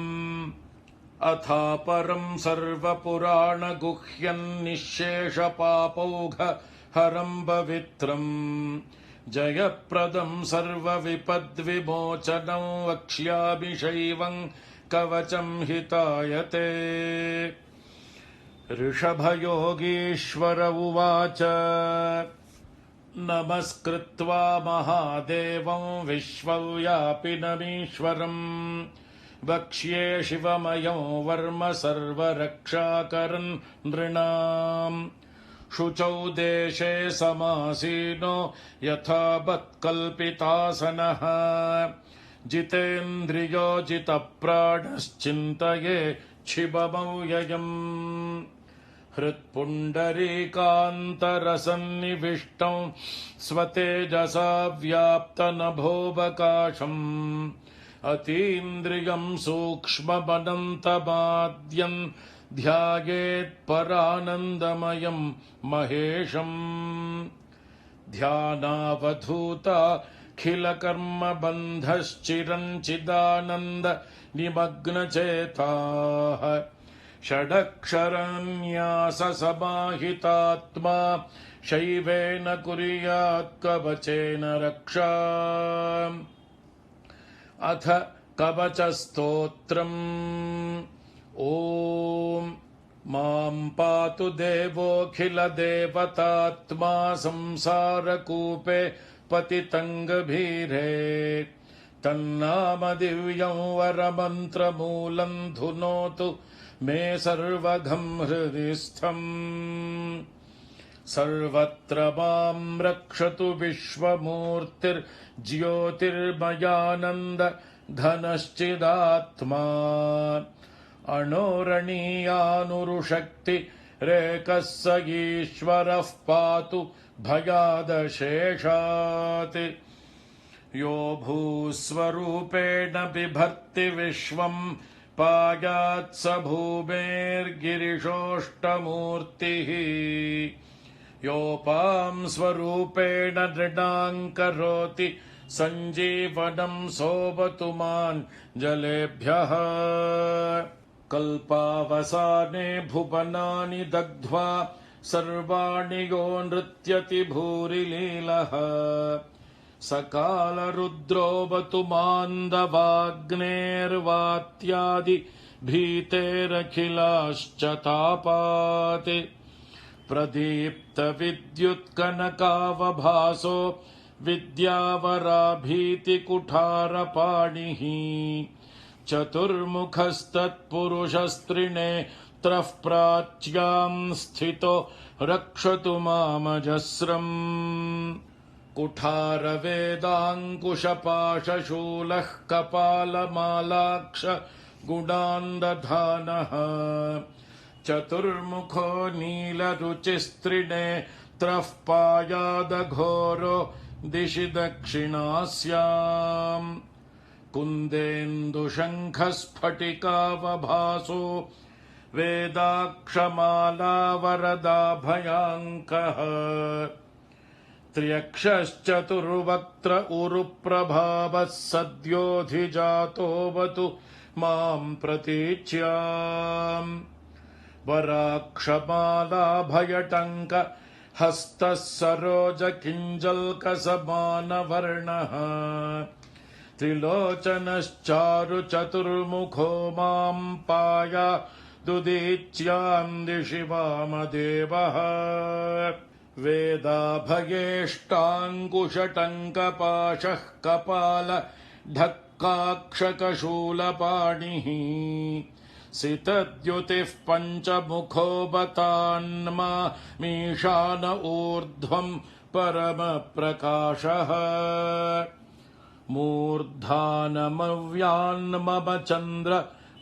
अथापरं सर्वपुराणगुह्यं निःशेषपापौघहरं पवित्रम् जयप्रदं सर्वविपद्विमोचनं वक्ष्यामि शैवं कवचं हितायते। ऋषभयोगीश्वर उवाच नमस्कृत्वा महादेवं विश्वव्यापिनमीश्वरम् वक्ष्ये शिवमयं वर्म सर्वरक्षाकरन् नृणाम् शुचौ देशे समासीनो यथावत्कल्पितासनः जितेन्द्रियो जितप्राणश्चिन्तये शिवमव्ययम् हृत्पुण्डरीकान्तरसन्निविष्टं स्वतेजसा व्याप्तनभोऽवकाशम् अतीन्द्रियं सूक्ष्ममनन्तमाद्यन् ध्यायेत्परानन्दमयं महेशम् ध्यानावधूताखिलकर्मबन्धश्चिरञ्चिदानन्द निमग्नचेताः षडक्षरन्याससमाहितात्मा शैवेन कुर्यात् कवचेन रक्षा अथ कवचस्तोत्रम् ॐ मां पातु देवोऽखिलदेवतात्मा संसारकूपे पतितङ्गभीरे तन्नामदिव्यं वरमन्त्रमूलं धुनोतु मे सर्वघं हृदि स्थम् सर्वत्र मां रक्षतु विश्वमूर्तिर्ज्योतिर्मयानन्द घनश्चिदात्मा अणोरणीयानुरुशक्ति रेकः स ईश्वरः पातु भयादशेषात् यो भूस्वरूपेण बिभर्ति विश्वं पायात् स भूमेर्गिरिशोष्टमूर्तिः योपां स्वरूपेण नृणां करोति सञ्जीवनं सोऽवतु मान् जलेभ्यः कल्पावसाने भुवनानि दग्ध्वा सर्वाणि यो नृत्यति भूरिलीलः सकालरुद्रोऽवतु मान्दवाग्नेर्वात्यादि भीतेरखिलाश्च तापात् प्रदीप्तविद्युत्कनकावभासो विद्यावराभीतिकुठारपाणिः चतुर्मुखस्तत्पुरुषस्त्रिनेत्रः प्राच्यां स्थितो रक्षतु मामजस्रम् कुठारवेदाङ्कुशपाशशूलः कपालमालाक्ष गुणान्दधानः चतुर्मुखो नीलरुचिस्त्रिनेत्रः पायादघोरो दिशि दक्षिणास्याम् कुन्देन्दुशङ्खस्फटिकावभासो वेदाक्षमालावरदाभयाङ्कः त्र्यक्षश्चतुर्वक्त्र उरुप्रभावः सद्योऽधिजातोऽवतु मां प्रतीच्याम् वराक्षमालाभयटङ्क हस्तः सरोजकिञ्जल्कसमानवर्णः त्रिलोचनश्चारुचतुर्मुखो मां पायादुदीच्यां दिशि वामदेवः वेदाभयेष्टाङ्कुशटङ्कपाशः कपाल ढक्काक्षकशूलपाणिः सितद्युतिः पञ्चमुखो बतान्मा मीशान ऊर्ध्वं परमप्रकाशः मूर्धानमव्यान्मम चन्द्र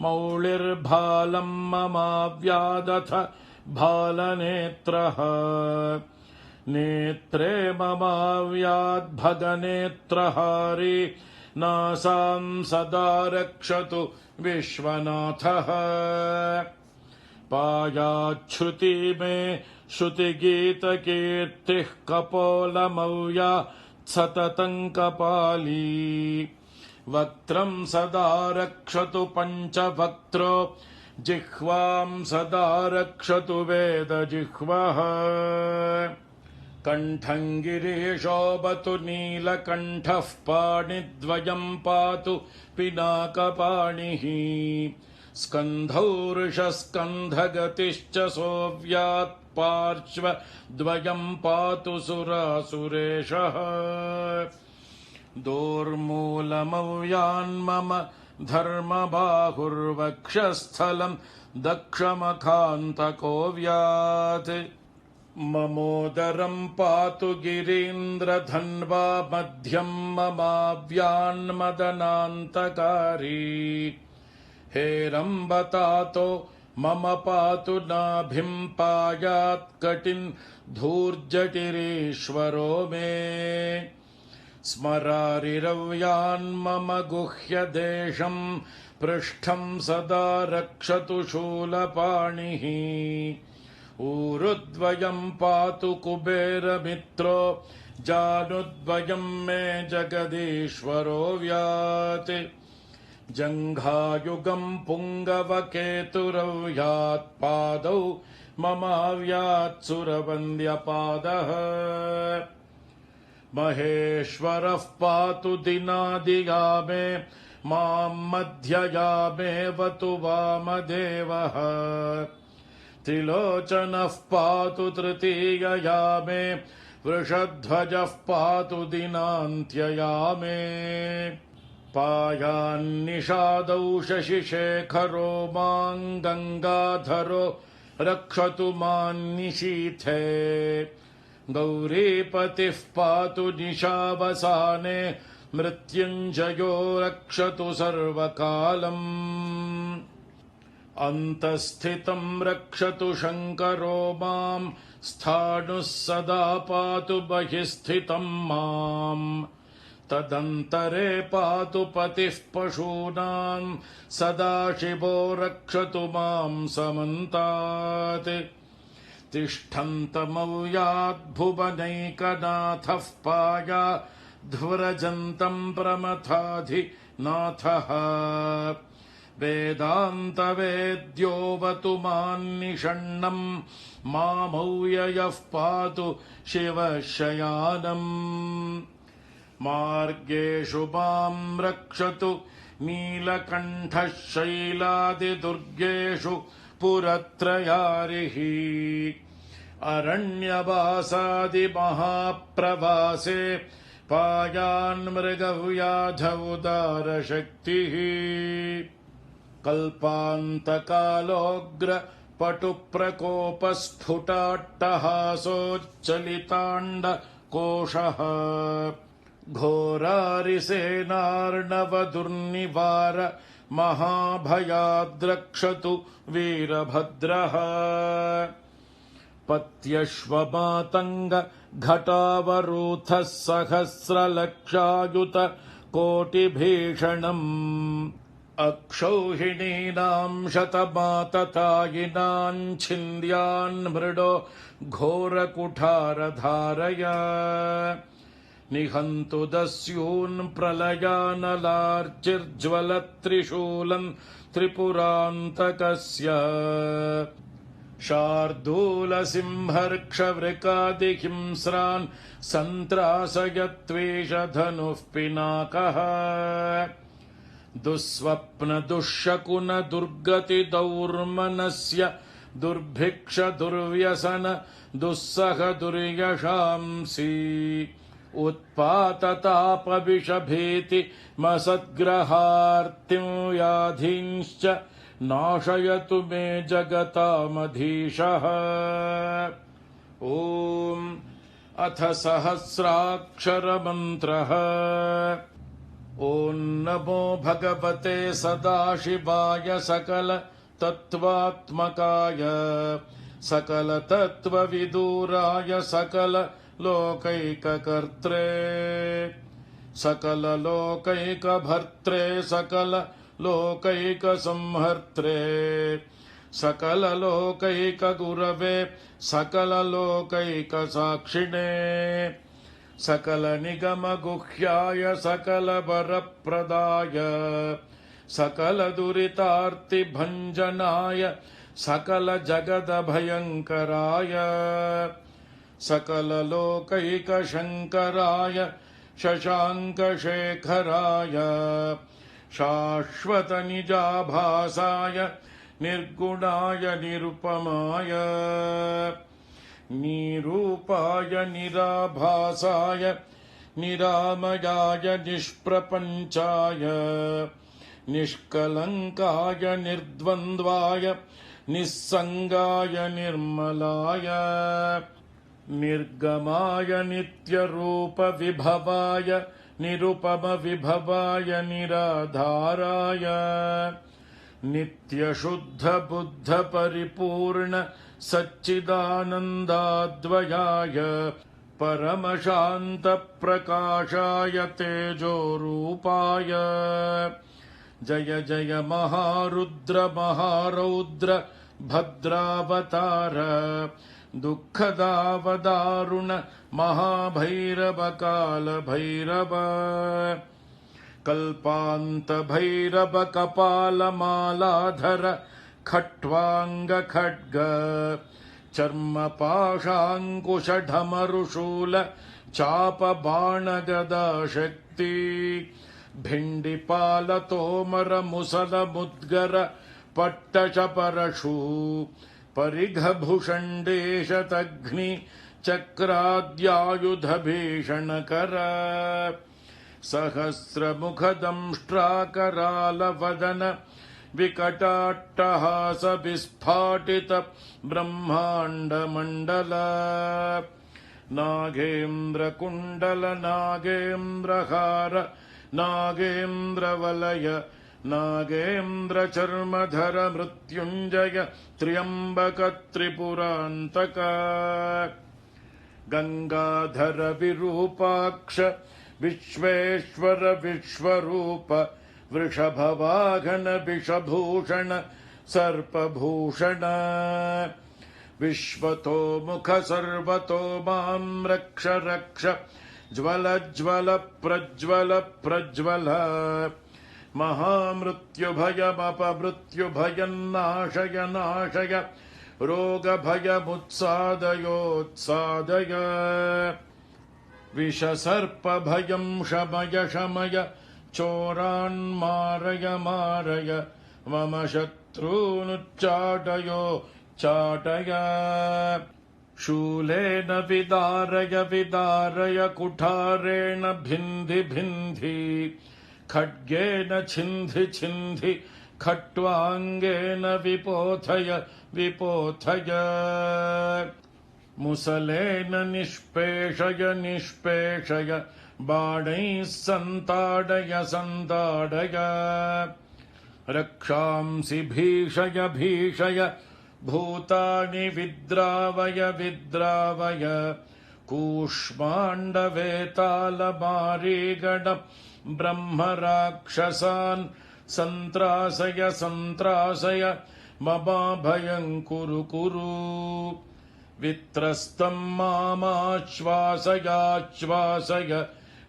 मौळिर्भालं ममाव्यादथ भालनेत्रः नेत्रे ममाव्याद्भगनेत्रहारी नासां सदा रक्षतु विश्वनाथः पायाच्छ्रुति मे श्रुतिगीतकीर्तिः कपोलमव्या सततं कपाली वक्त्रं सदा रक्षतु पञ्चवक्त्रो जिह्वां सदा रक्षतु वेदजिह्वः कण्ठं गिरीशोऽवतु नीलकण्ठः पाणिद्वयं पातु पिनाकपाणिः स्कन्धौर्षस्कन्धगतिश्च सोऽव्यात् पार्श्वद्वयम् पातु सुरासुरेशः दोर्मूलमव्यान्मम धर्मबाहुर्वक्षस्थलम् दक्षमखान्तकोऽव्यात् ममोदरम् पातु गिरीन्द्रधन्वा मध्यम् ममाव्यान्मदनान्तकारी हेरम्बतातो मम पातु नाभिम् पायात्कटिन् धूर्जटिरीश्वरो मे स्मरारिरव्यान्मम गुह्यदेशम् पृष्ठम् सदा रक्षतु शूलपाणिः ऊरुद्वयम् पातु कुबेरमित्रो जानुद्वयम् मे जगदीश्वरो व्यात् जङ्घायुगम् पुङ्गवकेतुरव्यात् पादौ ममाव्यात् सुरवन्द्यपादः महेश्वरः पातु दिनादिया मे माम् मध्ययामेवतु वामदेवः त्रिलोचनः पातु तृतीयया मे वृषध्वजः पातु दिनान्त्यया मे पायान्निषादौ शशिशेखरो माम् गङ्गाधरो रक्षतु मान्निशीथे गौरीपतिः पातु निशावसाने मृत्युञ्जयो रक्षतु सर्वकालम् अन्तःस्थितम् रक्षतु शङ्करो माम् स्थाणुः सदा पातु बहिःस्थितम् माम् तदन्तरे पातु पतिः पशूनाम् सदाशिवो रक्षतु माम् समन्तात् तिष्ठन्तमव्याद्भुवनैकनाथः पाया ध्वरजन्तम् प्रमथाधिनाथः वेदान्तवेद्योऽवतु मान्निषण्णम् मामव्ययः पातु शिवशयानम् मार्गेषु माम् रक्षतु नीलकण्ठः शैलादिदुर्गेषु पुरत्रयारिः अरण्यवासादिमहाप्रवासे पायान्मृगव्याधौदारशक्तिः कल्पान्तकालोऽग्र पटुप्रकोपस्फुटाट्टहासोच्चलिताण्डकोशः घोरारिसेनार्णवदुर्निवार महाभयाद्रक्षतु वीरभद्रः पत्यश्वमातङ्ग घटावरूथः सहस्रलक्षायुत कोटिभीषणम् अक्षौहिणीनाम् शतमाततायिनाम् छिन्द्यान्मृडो घोरकुठारधारय निहन्तु दस्यून् प्रलयानलार्चिर्ज्वलत्रिशूलम् त्रिपुरान्तकस्य शार्दूलसिंहर्क्षवृकादिहिंस्रान् सन्त्रासयत्वेषधनुः पिनाकः दुःस्वप्नदुःशकुनदुर्गतिदौर्मनस्य दुर्भिक्षदुर्व्यसन दुःसह दुर्यशांसि उत्पाततापविषभीतिमसद्ग्रहार्तिं व्याधींश्च नाशयतु मे जगतामधीशः ॐ अथ सहस्राक्षरमन्त्रः ॐ नमो भगवते सदाशिवाय सकल तत्त्वात्मकाय सकल तत्त्वविदूराय सकल लोकैककर्त्रे सकल लोकैकभर्त्रे सकल लोकैकसंहर्त्रे सकल लोकैकगुरवे सकल लोकैकसाक्षिणे सकल निगमगुह्याय सकल वरप्रदाय सकल दुरितार्तिभञ्जनाय सकल जगदभयङ्कराय सकल लोकैकशङ्कराय शशाङ्कशेखराय शाश्वतनिजाभासाय निर्गुणाय निरुपमाय निरूपाय निराभासाय निरामयाय निष्प्रपञ्चाय निष्कलङ्काय निर्द्वन्द्वाय निस्सङ्गाय निर्मलाय निर्गमाय नित्यरूपविभवाय निरुपमविभवाय निराधाराय नित्यशुद्धबुद्धपरिपूर्ण सच्चिदानन्दाद्वयाय परमशान्तप्रकाशाय तेजोरूपाय जय जय महारुद्र महारौद्र भद्रावतार दुःखदावदारुण महाभैरव कालभैरव कल्पान्तभैरव कपालमालाधर खट्वाङ्गखड्ग चर्मपाशाङ्कुशढमरुशूल चापबाणगदाशक्ति भिण्डिपालतोमरमुसलमुद्गर पट्टशपरशू परिघभुषण्डेशतघ्नि चक्राद्यायुधभीषणकर सहस्रमुखदंष्ट्राकरालवदन विकटाट्टहास विस्फाटित ब्रह्माण्डमण्डल नागेन्द्रकुण्डल नागेन्द्रहार नागेन्द्रवलय नागेन्द्रचर्मधर मृत्युञ्जय त्र्यम्बक त्रिपुरान्तक गंगाधर विरूपाक्ष विश्वेश्वर विश्वरूप वृषभवाहन विषभूषण सर्पभूषण विश्वतो मुख सर्वतो मां रक्ष रक्ष ज्वल ज्वल प्रज्वल प्रज्वल महामृत्युभयमपमृत्युभयन्नाशय नाशय रोगभयमुत्सादयोत्सादय विषसर्पभयं शमय शमय चोरान्मारय मारय मम शत्रूनुच्चाटयो चाटय शूलेन विदारय विदारय कुठारेण भिन्धि भिन्धि खड्गेन छिन्धि छिन्धि खट्वाङ्गेन विपोथय विपोथय मुसलेन निष्पेषय निष्पेषय बाणैः सन्ताडय सन्ताडय रक्षांसि भीषय भीषय भूतानि विद्रावय विद्रावय कूष्माण्डवेतालमारीगण ब्रह्मराक्षसान् सन्त्रासय सन्त्रासय ममाभयं कुरु कुरु वित्रस्तं मामाश्वासयाश्वासय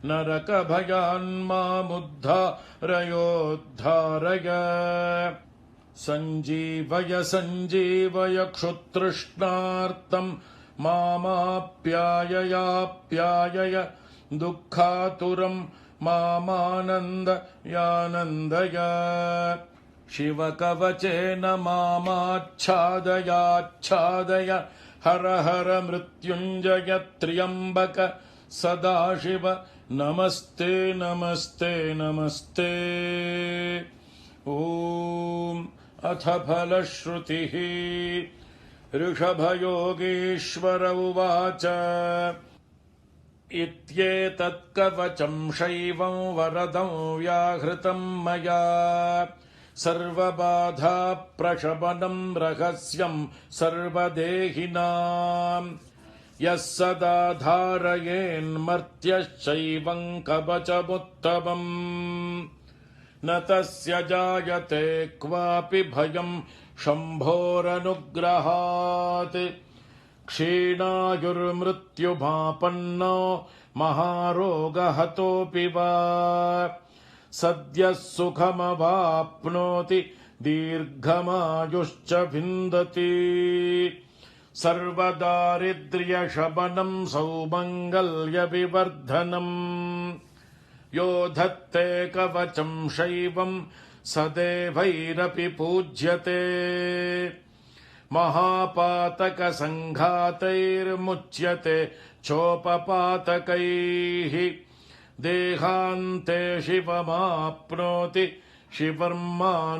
नरकभयान् मामुद्धारयोद्धारय सञ्जीवय सञ्जीवय क्षुतृष्णार्तं मामाप्याययाप्यायय दुःखातुरं मामानन्दयानन्दय शिवकवचेन मामाच्छादयाच्छादय हर हर मृत्युञ्जय त्र्यम्बक सदाशिव नमस्ते नमस्ते नमस्ते ॐ अथ फलश्रुतिः ऋषभयोगीश्वर उवाच इत्येतत्कवचं शैवं वरदं व्याहृतं मया सर्वबाधाप्रशमनं रहस्यं सर्वदेहिनां यः सदा धारयेन्मर्त्यश्चैवं कवचमुत्तमम् न तस्य जायते क्वापि भयं शम्भोरनुग्रहात् क्षीणायुर्मृत्युमापन्नो महारोगहतोऽपि वा सद्यः सुखमवाप्नोति दीर्घमायुश्च विन्दति सर्वदारिद्र्यशमनं सौमङ्गल्यविवर्धनम् यो धत्ते कवचं शैवं सदेवैरपि पूज्यते महापातकसङ्घातैर्मुच्यते चोपपातकैः देहान्ते शिवमाप्नोति शिवर्मानुभावतः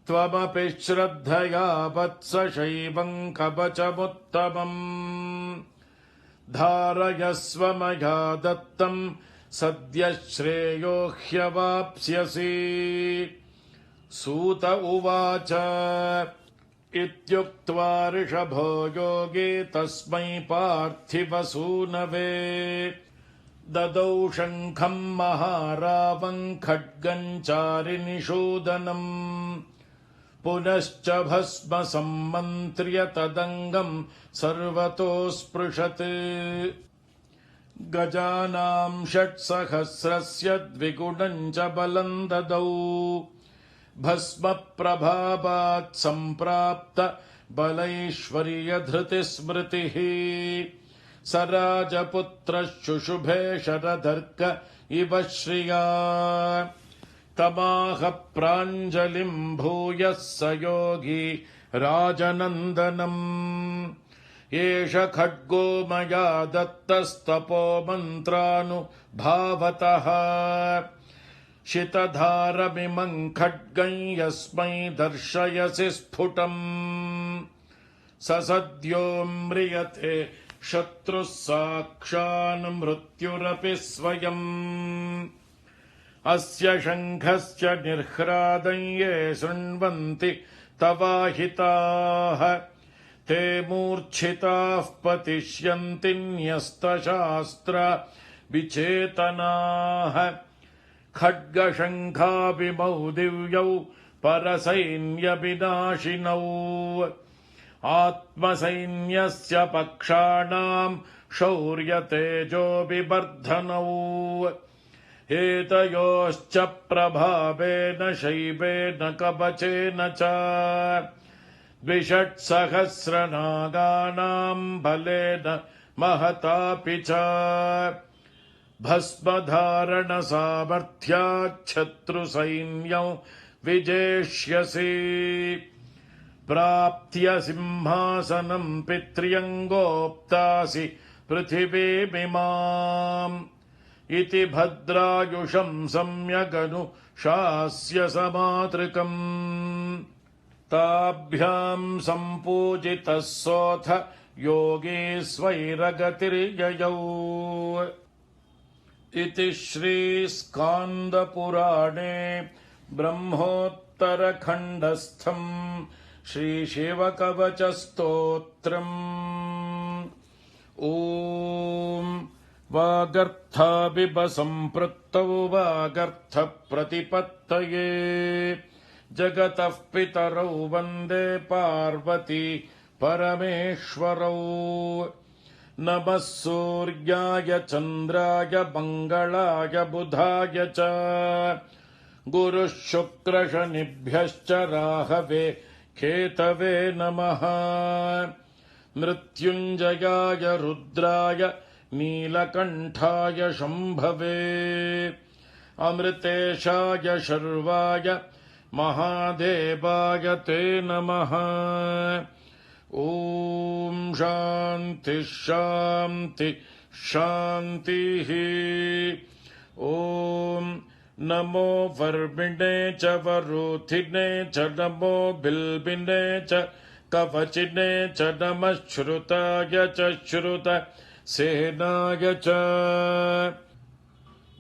त्वमपि श्रद्धया वत्स शैवं कवचमुत्तमम् धारयस्व मया दत्तं सद्यः श्रेयो ह्यवाप्स्यसि सूत उवाच इत्युक्त्वा ऋषभो योगी तस्मै पार्थिवसूनवे ददौ शङ्खं महारावं खड्गं चारिनिषूदनम् पुनश्च भस्म सम्मन्त्र्य तदङ्गं सर्वतो स्पृशत् गजानां 6,000 द्विगुणं च बलं ददौ भस्म प्रभावात् सम्प्राप्त बलैश्वर्यधृतिस्मृतिः स राजपुत्रः शुशुभे शरधर्क इव श्रिया तमाह प्राञ्जलिं भूयः स योगी राजनन्दनम् एष खड्गो मया दत्तस्तपो मन्त्रानुभावतः शितधारमिमं खड्गं यस्मै दर्शयसि स्फुटम् स सद्यो म्रियते शत्रुः साक्षान् मृत्युरपि स्वयम् अस्य शङ्खस्य निर्ह्रादं ये शृण्वन्ति तवाहिताः ते मूर्छिताः पतिष्यन्ति न्यस्तशास्त्र विचेतनाः खड्गशङ्खाभिमौ दिव्यौ परसैन्यविनाशिनौ आत्मसैन्यस्य पक्षाणां शौर्यतेजोभिवर्धनौ एतयोश्च प्रभावेन शैवेन कवचेन च 2,600 नागानां बलेन महतापि च भस्मधारणसामर्थ्याच्छत्रुसैन्यं विजेष्यसि प्राप्त्य सिंहासनं पित्र्यङ्गोप्तासि पृथिवीमिमाम् इति भद्रायुषं सम्यगनुशास्य समातृकम् ताभ्यां सम्पूजितः सोऽथ योगी स्वैरगतिर्ययौ इति श्रीस्कान्दपुराणे ब्रह्मोत्तरखण्डस्थं श्रीशिवकवचस्तोत्रम् ॐ वागर्थाभिवसम्पृक्तौ वागर्थप्रतिपत्तये जगतः पितरौ वन्दे पार्वती परमेश्वरौ नमः सूर्याय चन्द्राय मङ्गलाय बुधाय च गुरुः शुक्रशनिभ्यश्च राहवे केतवे नमः मृत्युञ्जयाय रुद्राय नीलकण्ठाय शम्भवे अमृतेशाय शर्वाय महादेवाय ते नमः ॐ शान्ति शान्ति शान्तिः ॐ नमो वर्मिणे च वरूथिने च नमो बिल्बिने च कवचिने च नमः श्रुताय च श्रुत सेनाय च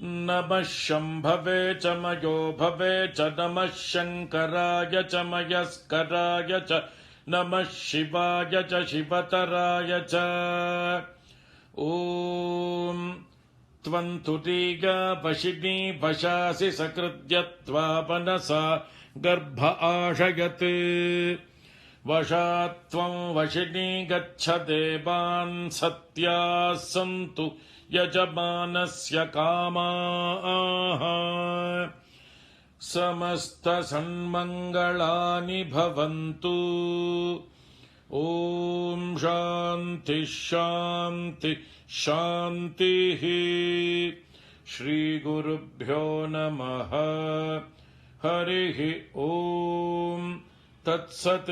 नमः शम्भवे च मयो भवे च नमः शङ्कराय च मयस्कराय च नमः शिवाय च शिवतराय च ॐ त्वं तुरीया वशिनी वशासि सकृद्य त्वा मनसा गर्भ आशयत् वशात् त्वं वशिनी गच्छ देवान् सत्याः सन्तु यजमानस्य कामाः समस्तसन्मङ्गलानि भवन्तु ஓம் சாந்தி ஷாந்தி ஷாந்திஹி. ஸ்ரீ குருப்யோ நமஹ. ஹரிஹி ஓம் தத்சத்.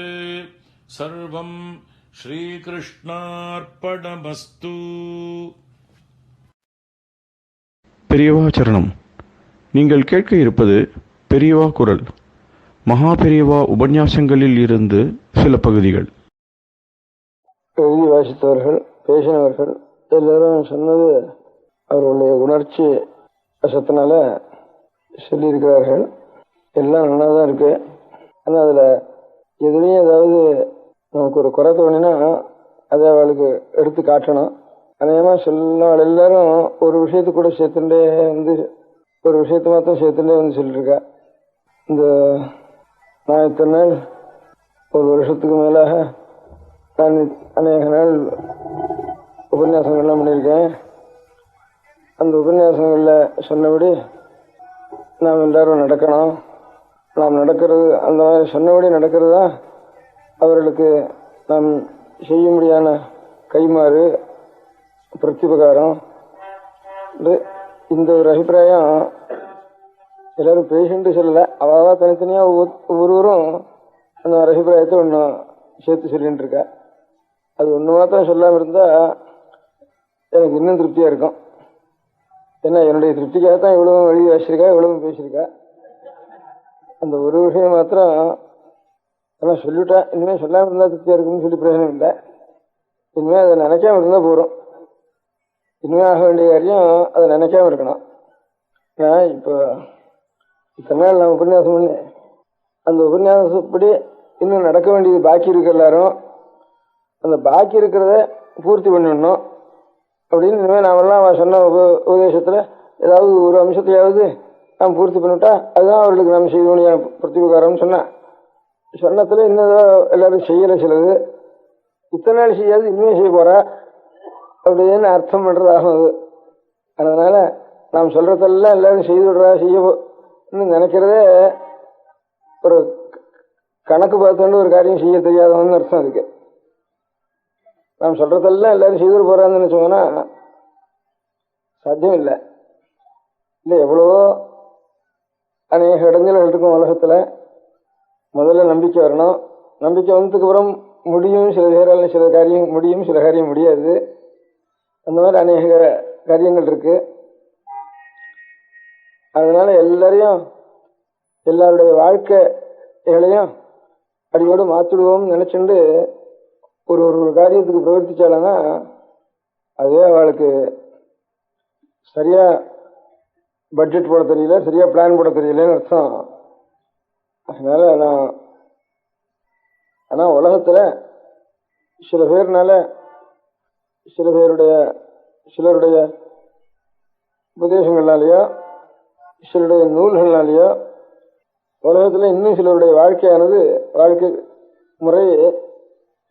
சர்வம் ஸ்ரீகிருஷ்ணார்ப்பணமஸ்து. பெரியவா சரணம். நீங்கள் கேட்க இருப்பது பெரியவா குரல். மகா பெரியவா உபன்யாசங்களில் இருந்து சில பகுதிகள். எழுதி வாசித்தவர்கள், பேசினவர்கள் எல்லாரும் சொன்னது அவர்களுடைய உணர்ச்சி வசத்தினால சொல்லியிருக்கிறார்கள். எல்லாம் நல்லா தான் இருக்கு. ஆனால் அதில் எதுலேயும் ஏதாவது நமக்கு ஒரு குறை தோணினா அதை அவளுக்கு எடுத்து காட்டணும். அநேகமாக சொன்னவள் எல்லாரும் ஒரு விஷயத்து கூட சேர்த்துட்டே வந்து ஒரு விஷயத்த மாத்திரம் சேர்த்துட்டே வந்து சொல்லியிருக்கா. இந்த நான் இத்தனை நாள் ஒரு வருஷத்துக்கு மேலாக நான் அநேக நாள் உபன்யாசங்கள்லாம் பண்ணியிருக்கேன். அந்த உபன்யாசங்களில் சொன்னபடி நாம் எல்லாரும் நடக்கணும். நாம் நடக்கிறது அந்த மாதிரி சொன்னபடி நடக்கிறது தான் அவர்களுக்கு நாம் செய்ய முடியாத கைமாறு பிரத்யுபகாரம். இந்த ஒரு அபிப்பிராயம் எல்லாரும் பேஷண்ட்டு சொல்லலை, அவாவா தனித்தனியாக ஒவ்வொருவரும் அந்த ஒரு அபிப்பிராயத்தை ஒன்று சேர்த்து சொல்லிட்டு இருக்கா. அது ஒன்று மாத்திரம் சொல்லாமல் இருந்தால் எனக்கு இன்னும் திருப்தியாக இருக்கும். ஏன்னா என்னுடைய திருப்திக்காக தான் இவ்வளவு எழுதி வாசிச்சிருக்கா, இவ்வளவு பேசியிருக்கா. அந்த ஒரு விஷயம் மாத்திரம் ஆனால் சொல்லிவிட்டா. இனிமேல் சொல்லாமல் இருந்தால் திருப்தியாக இருக்குன்னு சொல்லி பிரயோஜனம் இல்லை. இனிமேல் அதை நினைக்காம இருந்தால் போகிறோம். இனிமேல் ஆக வேண்டிய காரியம் அதை நினைக்காம இருக்கணும். ஏன்னா இப்போ இத்தனை நாள் நான் உபன்யாசம் பண்ணி அந்த உபன்யாசப்படி இன்னும் நடக்க வேண்டியது பாக்கி இருக்கு. எல்லாரும் அந்த பாக்கி இருக்கிறத பூர்த்தி பண்ணிடணும் அப்படின்னு இனிமேல் நாமெல்லாம் சொன்ன உபதேசத்தில் ஏதாவது ஒரு அம்சத்தையாவது நாம் பூர்த்தி பண்ணிவிட்டா அதுதான் அவர்களுக்கு நாம் செய்ய வேண்டிய பிரத்யுபகாரம்னு சொன்னத்தில் இன்னும் எல்லாரும் செய்யலை. சிலது இத்தனை நாள் செய்யாது இனிமேல் செய்ய போகிறா அப்படின்னு அர்த்தம் பண்ணுறதாகும் அது. அதனால நாம் சொல்றதெல்லாம் எல்லாரும் செய்து விடுறா செய்ய நினைக்கிறதே ஒரு கணக்கு பார்த்துட்டு ஒரு காரியம் செய்ய தெரியாதவன்னு அர்த்தம் இருக்கு. நாம் சொல்றதெல்லாம் எல்லாரும் செய்து போறான்னு நினைச்சோம்னா சாத்தியம் இல்லை. இல்லை எவ்வளவோ அநேக இடைஞ்சல்கள் இருக்கும் உலகத்துல. முதல்ல நம்பிக்கை வரணும். நம்பிக்கை வந்ததுக்கு அப்புறம் முடியும் சில பேரால் சில காரியம் முடியும், சில காரியம் முடியாது. அந்த மாதிரி அநேக காரியங்கள் இருக்கு. அதனால எல்லாரையும் எல்லாருடைய வாழ்க்கைகளையும் அடியோடு மாற்றிடுவோம்னு நினைச்சுண்டு ஒரு ஒரு காரியத்துக்கு பிரவர்த்திச்சாலன்னா அதுவே அவளுக்கு சரியா பட்ஜெட் போட தெரியல, சரியா பிளான் போட தெரியலன்னு அர்த்தம். அதனால ஆனா உலகத்துல சில பேர்னால சிலருடைய உபதேசங்கள்னாலேயோ சிலருடைய நூல்கள்னாலேயோ உலகத்துல இன்னும் சிலருடைய வாழ்க்கை முறை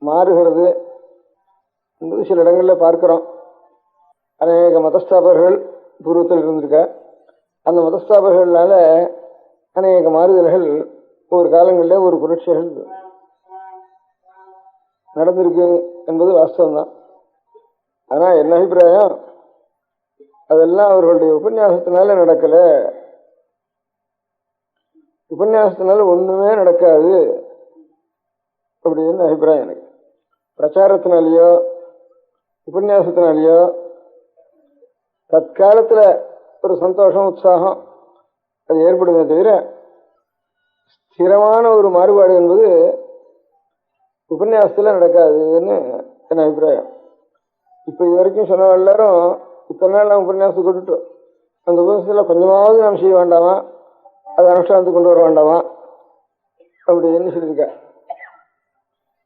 மாறுகிறது என்பது சில இடங்கள்ல பார்க்கிறோம். அநேக மதஸ்தாபர்கள் பூர்வத்தில் இருந்திருக்க. அந்த மதஸ்தாபர்களால அநேக மாறுதல்கள் ஒரு காலங்களில் ஒரு புரட்சிகள் நடந்திருக்கு என்பது வாஸ்தவம்தான். ஆனா என்ன அபிப்பிராயம், அதெல்லாம் அவர்களுடைய உபன்யாசத்தினால நடக்கல. உபன்யாசத்தினால ஒண்ணுமே நடக்காது அப்படின்னு அபிப்பிராயம் எனக்கு. பிரச்சாரத்தினாலேயோ உபன்யாசத்தினாலேயோ தற்காலத்துல ஒரு சந்தோஷம் உற்சாகம் அது ஏற்படுமே தவிர ஸ்திரமான ஒரு மாறுபாடு என்பது உபன்யாசத்துல நடக்காதுன்னு என் அபிப்பிராயம். இப்ப இது வரைக்கும் சொன்ன எல்லாரும் இத்தனை நாள் நாம் உபன்யாசத்தை கொண்டுட்டோம். அந்த உபன்யாசத்துல கொஞ்சமாவது நாம் செய்ய வேண்டாமா, அதை அனுஷ்டானத்துக்கு கொண்டு வர வேண்டாமா அப்படின்னு சொல்லியிருக்க.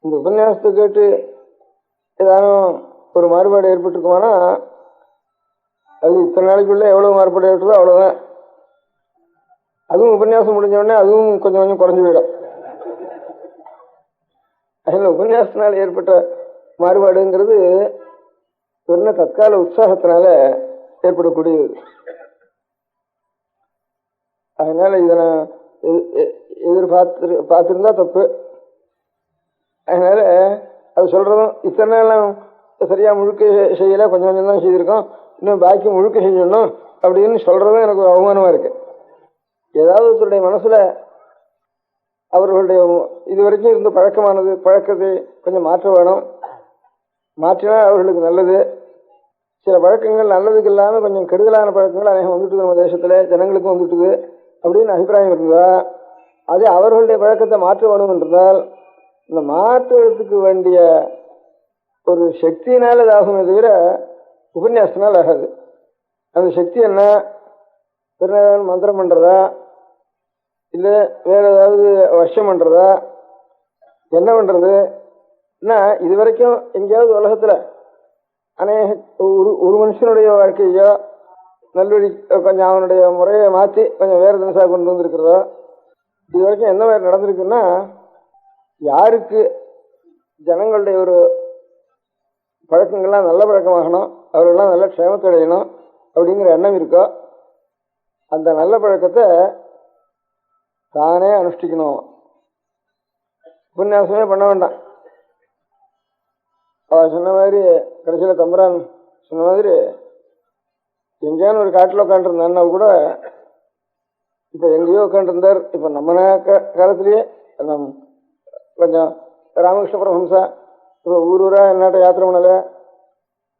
இந்த உபன்யாசத்தை கேட்டு ஏதானும் ஒரு மாறுபாடு ஏற்பட்டிருக்குமானா அது இத்தனை நாளைக்குள்ள எவ்வளவு மாறுபாடு ஏற்பட்டதோ அவ்வளவுதான். அதுவும் உபன்யாசம் முடிஞ்ச உடனே அதுவும் கொஞ்சம் கொஞ்சம் குறைஞ்சு போயிடும். அதில் உபன்யாசத்தினால் ஏற்பட்ட மாறுபாடுங்கிறது வெறும் தற்கால உற்சாகத்தினால ஏற்படக்கூடியது. அதனால இதை நான் பார்த்திருந்தா தப்பு. அதனால அது சொல்றதும் இத்தனை நாள் சரியா முழுக்க செய்யல, கொஞ்சம் கொஞ்சம் தான் செய்திருக்கோம், இன்னும் பாக்கி முழுக்க செய்யணும் அப்படின்னு சொல்றதும் எனக்கு ஒரு அவமானமா இருக்கு. ஏதாவது ஒருத்தருடைய மனசுல அவர்களுடைய இதுவரைக்கும் இருந்த பழக்கத்தை கொஞ்சம் மாற்ற வேணும். மாற்றினா அவர்களுக்கு நல்லது. சில பழக்கங்கள் நல்லதுக்கு இல்லாம கொஞ்சம் கெடுதலான பழக்கங்கள் அநேகம் வந்துட்டு நம்ம தேசத்துல ஜனங்களுக்கும் வந்துட்டுது அப்படின்னு அபிப்பிராயம் இருந்தா அதே அவர்களுடைய பழக்கத்தை மாற்ற வேணும் என்றால் இந்த மாற்றுவதற்கு வேண்டிய ஒரு சக்தியினால ஆகுமே தவிர உபன்யாசத்தினால் ஆகாது. அந்த சக்தி என்ன? திருநாள் மந்திரம் பண்றதா, இல்ல வேற ஏதாவது வருஷம் பண்றதா, என்ன பண்றது? இது வரைக்கும் எங்கேயாவது உலகத்துல அநேக ஒரு மனுஷனுடைய வாழ்க்கையோ நல்வழி கொஞ்சம் அவனுடைய முறையை மாற்றி கொஞ்சம் வேறு தினசாக கொண்டு வந்திருக்கிறதோ இது வரைக்கும் என்ன மாதிரி நடந்திருக்குன்னா, யாருக்கு ஜனங்களுடைய ஒரு பழக்கங்கள்லாம் நல்ல பழக்கமாகணும், அவர்களெல்லாம் நல்ல க்ஷேமத்தை அடையணும் அப்படிங்கிற எண்ணம் இருக்கோ அந்த நல்ல பழக்கத்தை தானே அனுஷ்டிக்கணும். உபன்யாசமே பண்ண வேண்டாம். அவ சொன்ன மாதிரி கடைசியில் தம்பரான் சொன்ன மாதிரி எங்கேயானு ஒரு காட்டில் உட்காந்துருந்தான்னா கூட இப்போ எங்கேயோ உட்காந்துருந்தார். இப்போ நம்ம காலத்திலேயே கொஞ்சம் ராமகிருஷ்ண பரமஹம்சா இப்போ ஊரூரா என்னாட்ட யாத்திரை பண்ணலை,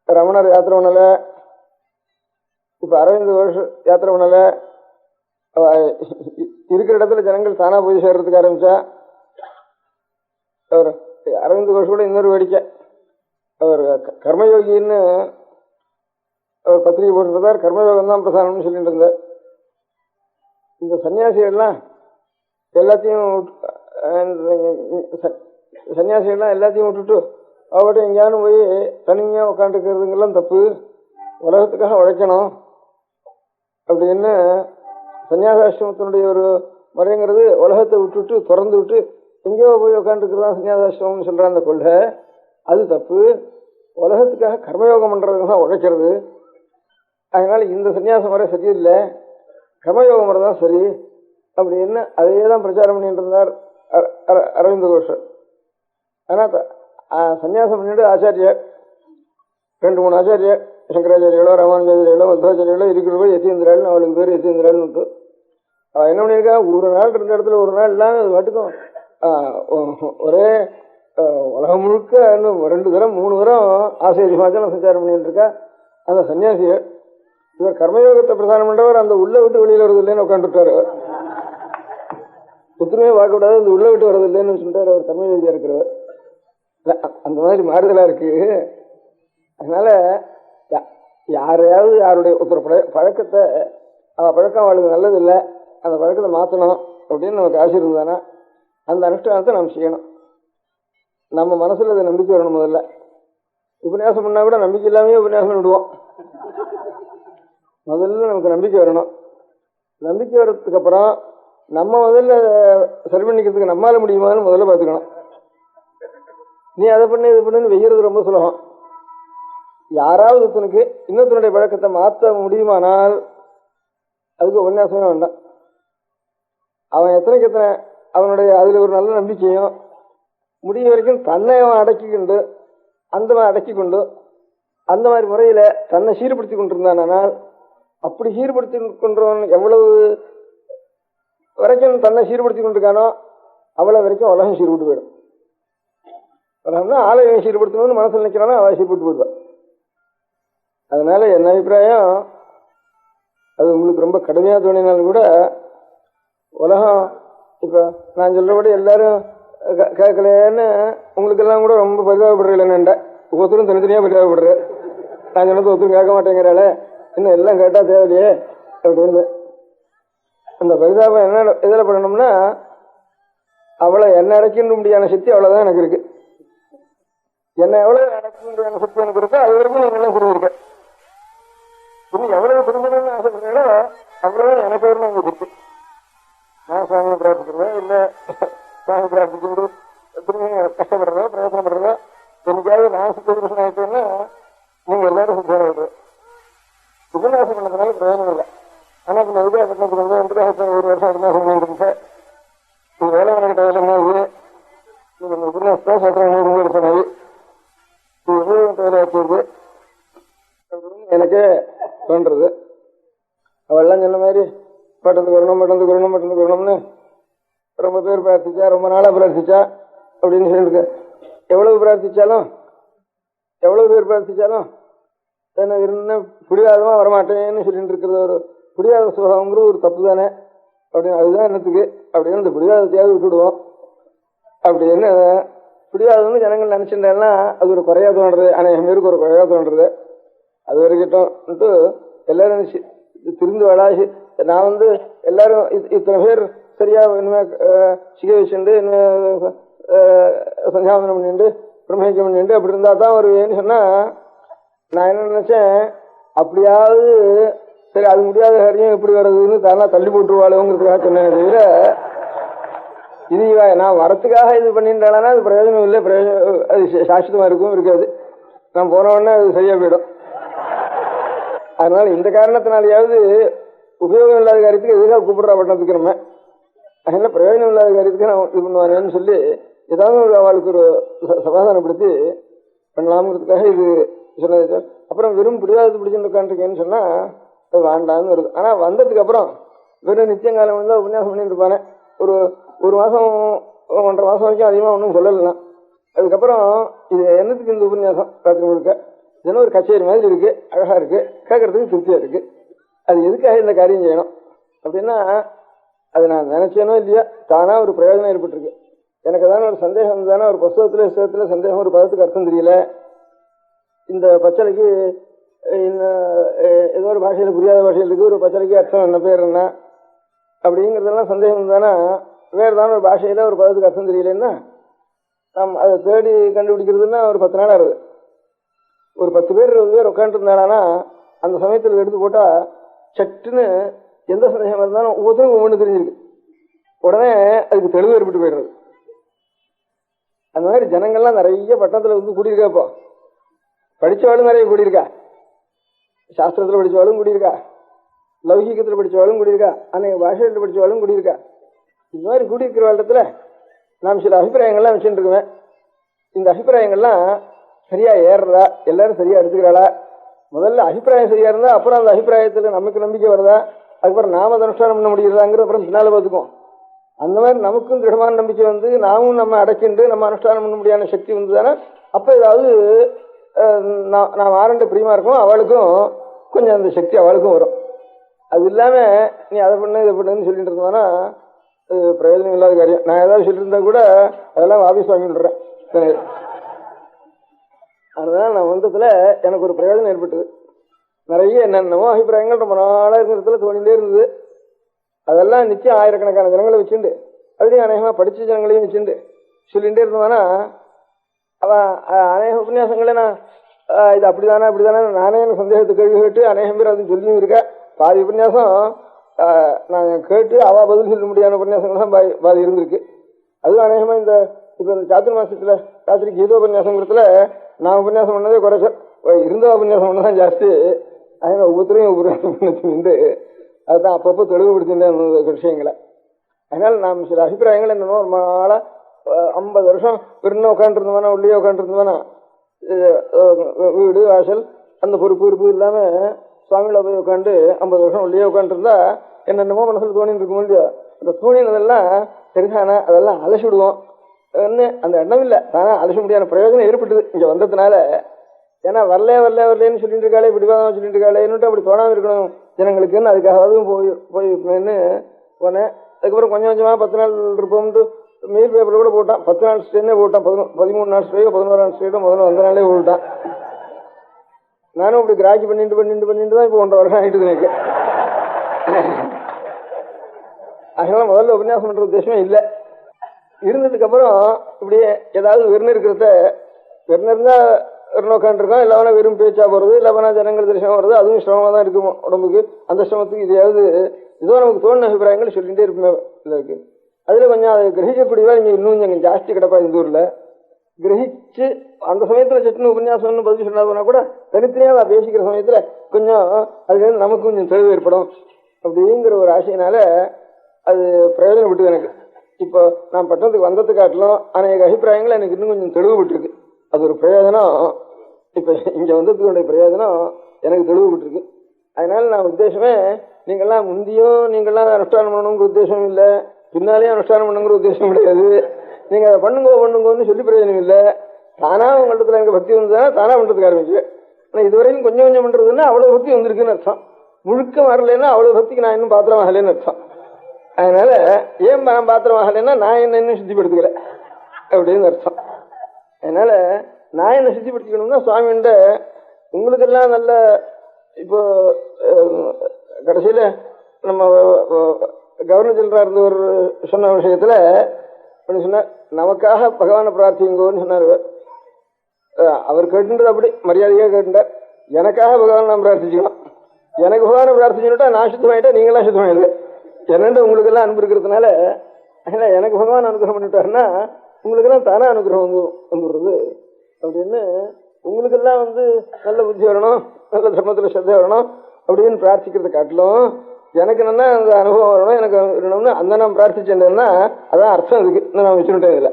ரமணர் யாத்திரை பண்ணலை, இப்போ அரவிந்த் கோஷ் யாத்திரை பண்ணலை. இருக்கிற இடத்துல ஜனங்கள் தானா போய் சேர்றதுக்கு ஆரம்பிச்சா. அவர் அரவிந்த் கோஷ் கூட இன்னொரு வேடிக்கை, அவர் கர்மயோகின்னு அவர் பத்திரிகை போட்டிருந்தார். கர்மயோகம் தான் பிரதானம்னு சொல்லிட்டு இருந்தார். இந்த சன்னியாசிகள்லாம் எல்லாத்தையும் விட்டுட்டு அவட்ட எங்கேயானு போய் தனியாக உட்காந்துருக்கிறதுங்கெல்லாம் தப்பு, உலகத்துக்காக உழைக்கணும் அப்படின்னு சன்னியாசாசிரமத்தினுடைய ஒரு முறைங்கிறது உலகத்தை விட்டுட்டு திறந்து விட்டு எங்கேயோ போய் உட்காந்துருக்கிறதா சன்னியாசாசிரமம்னு சொல்ற அந்த கொள்கை, அது தப்பு. உலகத்துக்காக கர்மயோகம் பண்றதுக்கு தான் உழைக்கிறது. அதனால இந்த சன்னியாச முறை சரியில்லை, கர்மயோக முறை தான் சரி அப்படின்னு அதையே தான் பிரச்சாரம் பண்ணிட்டு இருந்தார் அரவிந்த கோஷர். ஆனால் சன்னியாசம் பண்ணிட்டு ஆச்சாரியர் 2-3 ஆச்சாரியர் சங்கராச்சாரிகளோ ராமானுஜாச்சாரிகளோ மத்வாச்சாரிகளோ இருக்கிறவோ யதீந்திராள்னு அவளுக்கு பேர் யதீந்திராள்னு விட்டு அவள் என்ன பண்ணியிருக்கா, ஒரு நாள் இருந்த இடத்துல ஒரு நாள் இல்லாமல் அது மட்டுக்கும் ஒரே உலகம் முழுக்க இன்னும் 2 தரம் 3 தரம் ஆசை ஹிமாச்சலம் சஞ்சாரம் பண்ணிட்டு இருக்கா அந்த சன்னியாசிகள். இவர் கர்மயோகத்தை பிரதானம் பண்றவர் அந்த உள்ள விட்டு வெளியில வருது இல்லைன்னு உட்காந்துட்டாரு. புத்துமே பார்க்க கூடாது, அந்த உள்ள விட்டு வர்றது இல்லைன்னு சொல்லிட்டாரு அவர் கர்மயோகியா இருக்கிறவர். அந்த மாதிரி மாறுதலா இருக்கு. அதனால யாரையாவது யாருடைய ஒருத்தர் பழக்கத்தை பழக்கம் அவளுக்கு நல்லது இல்லை, அந்த பழக்கத்தை மாற்றணும் அப்படின்னு நமக்கு ஆசை இருந்தானா அந்த அனுஷ்டானத்தை நாம் செய்யணும். நம்ம மனசுல அதை நம்பிக்கை வரணும். உபன்யாசம் பண்ணா கூட நம்பிக்கை இல்லாமே உபன்யாசம் விடுவோம். முதல்ல நமக்கு நம்பிக்கை வரணும். நம்பிக்கை வர்றதுக்கு அப்புறம் நம்ம முதல்ல சரி பண்ணிக்கிறதுக்கு நம்மளால முடியுமான்னு முதல்ல பார்த்துக்கணும். நீ அதை பண்ணு இது பண்ணுன்னு வெய்யறது ரொம்ப சுலபம். யாராவது ஒருத்தனுக்கு இன்னொருத்தனுடைய பழக்கத்தை மாற்ற முடியுமானால் அதுக்கு உபன்யாசமே வேண்டாம். அவன் எத்தனைக்கு எத்தனை அவனுடைய அதுல ஒரு நல்ல நம்பிக்கையும் முடிய வரைக்கும் தன்னை அவன் அடக்கிக்கொண்டு அந்த மாதிரி முறையில தன்னை சீர்படுத்தி கொண்டிருந்தானால், அப்படி சீர்படுத்தி கொண்டவன் எவ்வளவு வரைக்கும் தன்னை சீர்படுத்தி கொண்டிருக்கானோ அவ்வளவு வரைக்கும் உலகம் சீர்பட்டு போயிடும். உலகம்னா ஆலயம் சீர்படுத்தணும்னு மனசில் நினைக்கிறானோ அவள் சீர்பட்டு போயிடுவான். அதனால என் அபிப்பிராயம், அது உங்களுக்கு ரொம்ப கடுமையா தோணினாலும் கூட உலகம் இப்ப நான் சொல்றபடி எல்லாரும் கேட்கலன்னு உங்களுக்கெல்லாம் கூட ரொம்ப பரிதாபப்படுறீங்களேன்னுண்ட. ஒருத்தரும் தனித்தனியா பரிதாபப்படுற. நான் சொன்னது ஒருத்தரும் கேட்க மாட்டேங்கிறாளே, இன்னும் எல்லாம் கேட்டா தேவையில்லையே அப்படின்னு. அந்த பரிதாபம் என்ன இதில் பண்ணணும்னா, அவளை என்ன அடைக்கின்ற முடியாத சக்தி அவ்வளவுதான் எனக்கு இருக்கு. என்னை எவ்வளவு அடைக்கின்ற சக்தி எனக்கு இருக்கோ அது வரைக்கும் நீங்க எல்லாம் புரிஞ்சிருக்க. இன்னும் எவ்வளவு புரிஞ்சணும்னு ஆசைப்படுறீங்களோ அவ்வளவு எனக்கு பேர் உங்களுக்கு இருக்கு. நான் சுவாமியை பிரார்த்திக்கிறேன், இல்லை சுவாமி பிரார்த்திக்கிட்டு கஷ்டப்படுறதோ பிரயோசனப்படுறதோ என்னைக்காவது நான் சுத்தபுருஷன் ஆயிட்டேன்னா நீங்க எல்லாரும் சுத்தம் விடுற. உபன்யாசம் பண்ணதுனால பிரயோஜனம் இல்லை. ஆனா இப்ப நான் உபயோகப்பட்டதுக்கு வந்து 1 வருஷம் உபன்யாசம் பண்ணிருந்தேன். இது வேலை கிட்ட வேலை உபன்யாசத்தான் சொல்றேன். 1 வருஷம் போகுது அப்படின்னு எனக்கு தோன்றது. அவெல்லாம் சொன்ன மாதிரி பட்டத்துக்கு வரணும்னு ரொம்ப பேர் பிரார்த்திச்சா, ரொம்ப நாளா பிரார்த்திச்சா அப்படின்னு சொல்லிட்டு எவ்வளவு பேர் பிரார்த்திச்சாலும் எனக்கு என்ன பிடிவாதமா வரமாட்டேன்னு சொல்லிட்டு இருக்கிறது ஒரு பிடிவாத சுகங்கிறது ஒரு தப்பு தானே அப்படின்னு, அதுதான் என்னத்துக்கு அப்படின்னு இந்த பிடிவாதத்தையாவது விட்டுடுவோம் அப்படின்னு. பிடிவாதம்னு ஜனங்கள் நினைச்சுட்டேன்னா அது ஒரு குறையா தோன்றது, அநேகம் பேருக்கு ஒரு குறையா தோன்றது. அது வரைக்கிட்டோம்ட்டு எல்லாரும் திருந்து வளாசி நான் எல்லாரும் இத்தனை பேர் சரியா இனிமே சிகை வச்சுண்டு சஞ்சாவந்தனம் பண்ணிட்டு பிரம்மேஜம் பண்ணிட்டு அப்படி இருந்தா தான் ஒரு ஏன்னு சொன்னா, நான் என்ன நினைச்சேன், அப்படியாவது சரி அது முடியாத காரியம் எப்படி வர்றதுன்னு தானா தள்ளி போட்டுருவாளுங்கிறதுக்காக சொன்னேன். தவிர இது நான் வரத்துக்காக இது பண்ணிட்டானா அது பிரயோஜனம் இல்லை, அது சாஸ்திரமா இருக்கும் இருக்காது, நான் போன உடனே அது சரியா போயிடும். அதனால இந்த காரணத்தினாலேயாவது உபயோகம் இல்லாத காரியத்துக்கு எதுக்காக கூப்பிடுறா பட்டணத்துக்கு நம்ம, அதனால பிரயோஜனம் இல்லாத காரியத்துக்கு நான் இது பண்ணுவானேன்னு சொல்லி ஏதாவது ஒரு அவளுக்கு ஒரு சமாதானப்படுத்தி பண்ணலாம்ங்கிறதுக்காக இது சொன்னது. அப்புறம் வெறும் பிடிவாதத்து பிடிச்சுட்டு உட்காந்துருக்கேன்னு சொன்னா அது வேண்டான்னு வருது. ஆனா வந்ததுக்கு அப்புறம் வெறும் நிச்சயங்காலம் வந்து உபன்யாசம் பண்ணிட்டு இருப்பானே, ஒரு மாசம் 1.5 மாசம் வரைக்கும் அதிகமா ஒன்றும் சொல்லலாம். அதுக்கப்புறம் இது என்னத்துக்கு இந்த உபன்யாசம் ராத்திரி முழுக்க இதெல்லாம் ஒரு கச்சேரி மாதிரி இருக்கு, அழகா இருக்கு, கேட்கறதுக்கு திருப்தியா இருக்கு, அது எதுக்காக இந்த காரியம் செய்யணும் அப்படின்னா அது நான் நினைச்சேனோ இல்லையா தானா ஒரு பிரயோஜனம் ஏற்பட்டிருக்கு. எனக்கு தானே ஒரு சந்தேகம் தானே, ஒரு புஸ்தகத்துல சந்தேகம், ஒரு பதத்துக்கு அர்த்தம் தெரியல, இந்த பச்சளைக்கு ஏதோ ஒரு பாஷையில புரியாத பாஷையில் இருக்கு, ஒரு பச்சளைக்கு அர்த்தம் என்ன பேர் என்ன அப்படிங்கிறதெல்லாம் சந்தேகம் தானே. வேறு தானே ஒரு பாஷையில ஒரு பதத்துக்கு அர்த்தம் தெரியலன்னா நாம் அதை தேடி கண்டுபிடிக்கிறதுன்னா ஒரு 10 நாள் ஆகுது. ஒரு 10 பேர் 20 பேர் உட்காந்துட்டு இருந்தானா அந்த சமயத்தில் எடுத்து போட்டா சட்டுன்னு எந்த சந்தேகம் இருந்தாலும் ஒவ்வொருத்தருக்கும் ஒவ்வொன்று தெரிஞ்சிருக்கு, உடனே அதுக்கு தெளிவு ஏற்பட்டு போயிடுறது. அந்த மாதிரி ஜனங்கள்லாம் நிறைய பட்டணத்துல கூடியிருக்கா, இப்போ படிச்சவாளும் நிறைய கூடியிருக்கா, சாஸ்திரத்துல படிச்சவாளும் கூடியிருக்கா, லௌகிகத்துல படிச்சவாளும் கூடியிருக்கா, அன்னைக்கு பாஷையில் படிச்சவாளும் கூடியிருக்கா. இந்த மாதிரி கூடியிருக்கிற இடத்துல நாம் சில அபிப்பிராயங்கள்லாம் வச்சுட்டு இருக்குவேன். இந்த அபிப்பிராயங்கள்லாம் சரியா ஏறுறதா, எல்லாரும் சரியா எடுத்துக்கிறாளா, முதல்ல அபிப்பிராயம் சரியா இருந்தா அப்புறம் அந்த அபிப்பிராயத்துல நமக்கு நம்பிக்கை வருதா, அதுக்கப்புறம் நாம அனுஷ்டானம் பண்ண முடியுறதாங்கிற அப்புறம் பின்னால பார்த்துக்கும். அந்த மாதிரி நமக்கும் திடமான நம்பிக்கை வந்து நாமும் நம்ம அடைக்கிண்டு நம்ம அனுஷ்டானம் பண்ண முடியாத சக்தி வந்துதானே அப்ப ஏதாவது நான் ஆரண்ட பிரியமா இருக்கும், அவளுக்கும் கொஞ்சம் அந்த சக்தி அவளுக்கும் வரும். அது இல்லாம நீ அதை பண்ண இதை பண்ணுன்னு சொல்லிட்டு இருந்தோம்னா அது பிரயோஜனம் இல்லாத காரியம். நான் ஏதாவது சொல்லிட்டு இருந்தா கூட அதெல்லாம் ஆபீஸ் வாங்கி விடுறேன். அதனால நான் வந்ததுல எனக்கு ஒரு பிரயோஜனம் ஏற்பட்டது. நிறைய என்னென்னமோ அபிப்பிராயங்கள் ரொம்ப நாளா இருக்கிறதுல தோணிட்டே இருந்தது. அதெல்லாம் நிச்சயம் ஆயிரக்கணக்கான ஜனங்களை வச்சுண்டு அப்படியே அநேகமா படிச்ச ஜனங்களையும் வச்சுண்டு சொல்லிகிட்டே இருந்தோம்னா அவன் அநேக உபன்யாசங்களே நான் இது அப்படிதானே நானே எனக்கு சந்தேகத்தை கேள்வி கேட்டு அநேகம் பேர் அதுன்னு சொல்லியும் இருக்கேன். பாதி உபன்யாசம் நான் கேட்டு அவ பதில் சொல்ல முடியாத உபன்யாசங்கள் தான் பாதி இருந்திருக்கு. அதுவும் அநேகமா இந்த இப்ப இந்த சாத்துர் மாசத்துல ராத்திரி கீதோபன்யாசங்கிறதுல நான் உபன்யாசம் பண்ணதே குறைச்சல், இருந்த உபன்யாசம் பண்ணதான் ஜாஸ்தி. அதனால ஒவ்வொருத்தரையும் உபன்யாசம் அதுதான் அப்பப்போ தெளிவுபடுத்திருந்தேன் அந்த விஷயங்களை. அதனால நாம் சில அபிப்பிராயங்கள் என்னன்னோ ரொம்ப நாளா 50 வருஷம் பெருன்னு உட்காந்துருந்தோம்னா உள்ளே உட்காந்துருந்தோம்னா வீடு வாசல் அந்த பொறுப்பு இல்லாம சுவாமியில போய் உட்காந்து 50 வருஷம் உள்ளே உட்காந்துருந்தா என்னென்னமோ மனசுல தோணிட்டு இருக்கும் இல்லையா, அந்த தோணினதெல்லாம் சரிதானா அதெல்லாம் அலசி விடுவோம். அந்த எண்ணம் இல்லை தானே அலச முடியாத பிரயோஜனம் ஏற்பட்டது இங்க வந்ததுனால. ஏன்னா வரலேன்னு சொல்லிட்டு இருக்காளே, பிடிவாதம் சொல்லிட்டு இருக்காளேன்னு அப்படி தோணாம இருக்கணும் ஜனங்களுக்குன்னு அதுக்காகவும் போயின்னு போனேன். அதுக்கப்புறம் கொஞ்சம் கொஞ்சமா 10 நாள் இருப்போம்ட்டு மெயில் பேப்பர் கூட போட்டான். 10 நாள் ஸ்டேனே போட்டான், 13 நாள் ஸ்டேயோ 11 நாள் ஸ்டேயோ முதல்ல வந்த நாளே போட்டான். நானும் இப்படி கிராக்கி பண்ணிட்டு தான் இப்போ 1.5 வருஷம் ஆயிட்டு எனக்கு. அதனால முதல்ல உபன்யாசம் பண்ற உத்தேசமே இல்லை. இருந்ததுக்கு அப்புறம் இப்படியே ஏதாவது வெறும் இருக்கிறத இருந்தா உட்காந்துருக்கோம், இல்லவனா வெறும் பேச்சா போறது, இல்லவனா ஜனங்கள் தரிசனம் வருது, அதுவும் சிரமமா தான் இருக்கும் உடம்புக்கு. அந்த சிரமத்துக்கு இதையாவது ஏதோ நமக்கு தோணுன அபிப்பிராயங்கள் சொல்லிட்டே இருப்போமே இருக்கு. அதுல கொஞ்சம் அதை கிரகிக்கக்கூடியவா நீங்க இன்னும் கொஞ்சம் ஜாஸ்தி கிடப்பா இந்த ஊர்ல கிரகிச்சு அந்த சமயத்துல சட்டுன்னு உபன்யாசம்னு பதில் சொன்னா போனா கூட தனித்தனியா பேசிக்கிற சமயத்துல கொஞ்சம் அதுல நமக்கு கொஞ்சம் தெளிவு ஏற்படும் அப்படிங்கிற ஒரு ஆசையினால அது பிரயோஜனப்பட்டு எனக்கு. இப்போ நான் பட்டணத்துக்கு வந்தது காட்டிலும் அநேக அபிப்பிராயங்கள் எனக்கு இன்னும் கொஞ்சம் தெளிவுபட்டு இருக்கு. அது ஒரு பிரயோஜனம் இப்ப இங்க வந்ததுக்குடைய பிரயோஜனம் எனக்கு தெளிவுபட்டுருக்கு. அதனால நான் உத்தேசமே நீங்கெல்லாம் முந்தியும் நீங்கெல்லாம் அனுஷ்டானம் பண்ணணுங்கிற உத்தேசம் இல்லை, பின்னாலேயும் அனுஷ்டானம் பண்ணுங்கிற உத்தேசம் கிடையாது. நீங்க அதை பண்ணுங்கன்னு சொல்லி பிரயோஜனம் இல்லை. தானா உங்களிடத்துல எனக்கு பக்தி வந்ததுன்னா தானா பண்றதுக்கு ஆரம்பிச்சு. ஆனா இதுவரையும் கொஞ்சம் கொஞ்சம் பண்றதுன்னா அவ்வளவு பக்தி வந்திருக்குன்னு அர்த்தம். முழுக்க வரலன்னா அவ்வளவு பக்திக்கு நான் இன்னும் பாத்திரம் ஆகலன்னு அர்த்தம். அதனால ஏன் நான் பாத்திரம் ஆகலைன்னா நான் என்ன இன்னும் சுத்திப்படுத்திக்கல அப்படின்னு அர்த்தம். அதனால நான் என்ன சுத்திப்படுத்திக்கணும்னா சுவாமிகிட்ட உங்களுக்கெல்லாம் நல்ல இப்போ கடைசியில நம்ம கவர்னர் ஜெனரலா இருந்தவர் சொன்ன விஷயத்துல சொன்ன நமக்காக பகவானை பிரார்த்திங்கோன்னு சொன்னார். அவர் கேட்டுன்றது அப்படி மரியாதையாக கேட்டுட்டார். எனக்காக பகவான் நான் பிரார்த்திச்சுக்கணும். எனக்கு பகவானை பிரார்த்திச்சுட்டா நான் சுத்தமாயிட்டா நீங்களாம் சுத்தமாயிடுது. என்னென்று உங்களுக்கு எல்லாம் அன்பு இருக்கிறதுனால எனக்கு பகவான் அனுகிரகம் பண்ணிட்டாருன்னா உங்களுக்கெல்லாம் தானே அனுகிரகம் வந்துடுறது அப்படின்னு உங்களுக்கெல்லாம் நல்ல புத்தி வரணும், நல்ல தர்மத்துல ஸ்ரத்தை வரணும் அப்படின்னு பிரார்த்திக்கிறத காட்டிலும் எனக்கு என்னன்னா அந்த அனுபவம் வரணும், எனக்கு வரணும்னு அந்த நான் பிரார்த்திச்சேன்னா அதான் அர்த்தம் அதுக்கு இன்னும் நான் வச்சுட்டேன் இல்லை.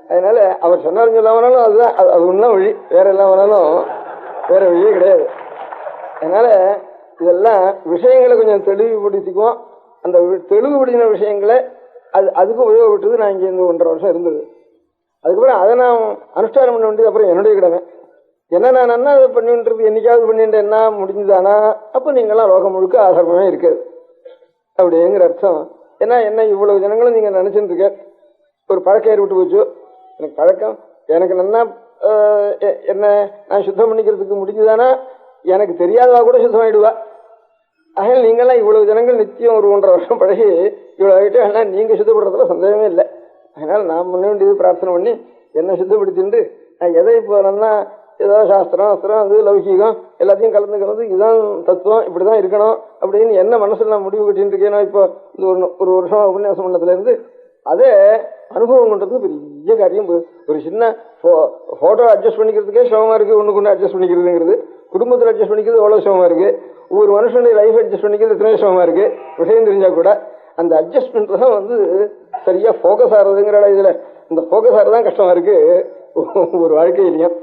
அதனால அவர் சொன்னாலும் சொல்லாமனாலும் அதுதான் அது ஒன்றும் வழி, வேற எல்லாம் வேணாலும் வேற வழியே கிடையாது. அதனால இதெல்லாம் விஷயங்களை கொஞ்சம் தெளிவுபடுத்திக்குவோம். அந்த தெளிவுபடுத்தின விஷயங்களை அதுக்கு உபயோகப்பட்டது. நான் இங்கே இந்த 1.5 வருஷம் இருந்தது. அதுக்கப்புறம் அதை நான் அனுஷ்டானம் பண்ண வேண்டியது அப்புறம் என்னுடைய கடமை. என்ன நான் என்ன அதை பண்ணின்றது என்னைக்காவது பண்ணிட்டு என்ன முடிஞ்சுதானா அப்போ நீங்களாம் லோகம் முழுக்க ஆதாரமே இருக்காது அப்படிங்கிற அர்த்தம். ஏன்னா என்ன இவ்வளவு ஜனங்களும் நீங்க நினைச்சுட்டு இருக்க ஒரு பழக்கம் ஏற்பட்டு போச்சு. எனக்கு பழக்கம் எனக்கு நல்லா என்ன நான் சுத்தம் பண்ணிக்கிறதுக்கு முடிஞ்சுதானா எனக்கு தெரியாதவா கூட சுத்தமாயிடுவா. ஆகையால் நீங்கெல்லாம் இவ்வளவு ஜனங்கள் நித்தியம் ஒரு 1.5 வருஷம் பழகி இவ்வளவு ஆகிட்டு ஆனால் நீங்க சுத்தப்படுறதுல சந்தேகமே இல்லை. அதனால நான் பண்ண வேண்டியது பிரார்த்தனை பண்ணி என்ன சுத்தப்படுத்திட்டு நான் எதை இப்போ நல்லா ஏதோ சாஸ்திரம் அஸ்திரம் அது லௌகிகம் எல்லாத்தையும் கலந்துக்கிறது இதுதான் தத்துவம் இப்படிதான் இருக்கணும் அப்படின்னு என்ன மனசுல நான் முடிவு கட்டின்னு இருக்கேன். இப்போ இந்த ஒரு வருஷம் உபன்யாசம் பண்ணதுல இருந்து அதே அனுபவம் பண்றதுக்கு பெரிய காரியம். ஒரு சின்ன போட்டோ அட்ஜஸ்ட் பண்ணிக்கிறதுக்கே சிரமமா இருக்கு, ஒண்ணுக்கு அட்ஜஸ்ட் பண்ணிக்கிறதுங்கிறது. குடும்பத்தில் அட்ஜஸ்ட் பண்ணிக்கிறது எவ்வளவு சிரமமா இருக்கு, ஒவ்வொரு மனுஷனுடைய லைஃப் அட்ஜஸ்ட் பண்ணிக்கிறது எத்தனை சிரமமா இருக்கு. விஷயம் தெரிஞ்சா கூட அந்த அட்ஜஸ்ட்மெண்ட் தான் சரியா போக்கஸ் ஆறதுங்கிற இதுல இந்த போக்கஸ் ஆறதுதான் கஷ்டமா இருக்கு ஒரு வாழ்க்கையிலையும்.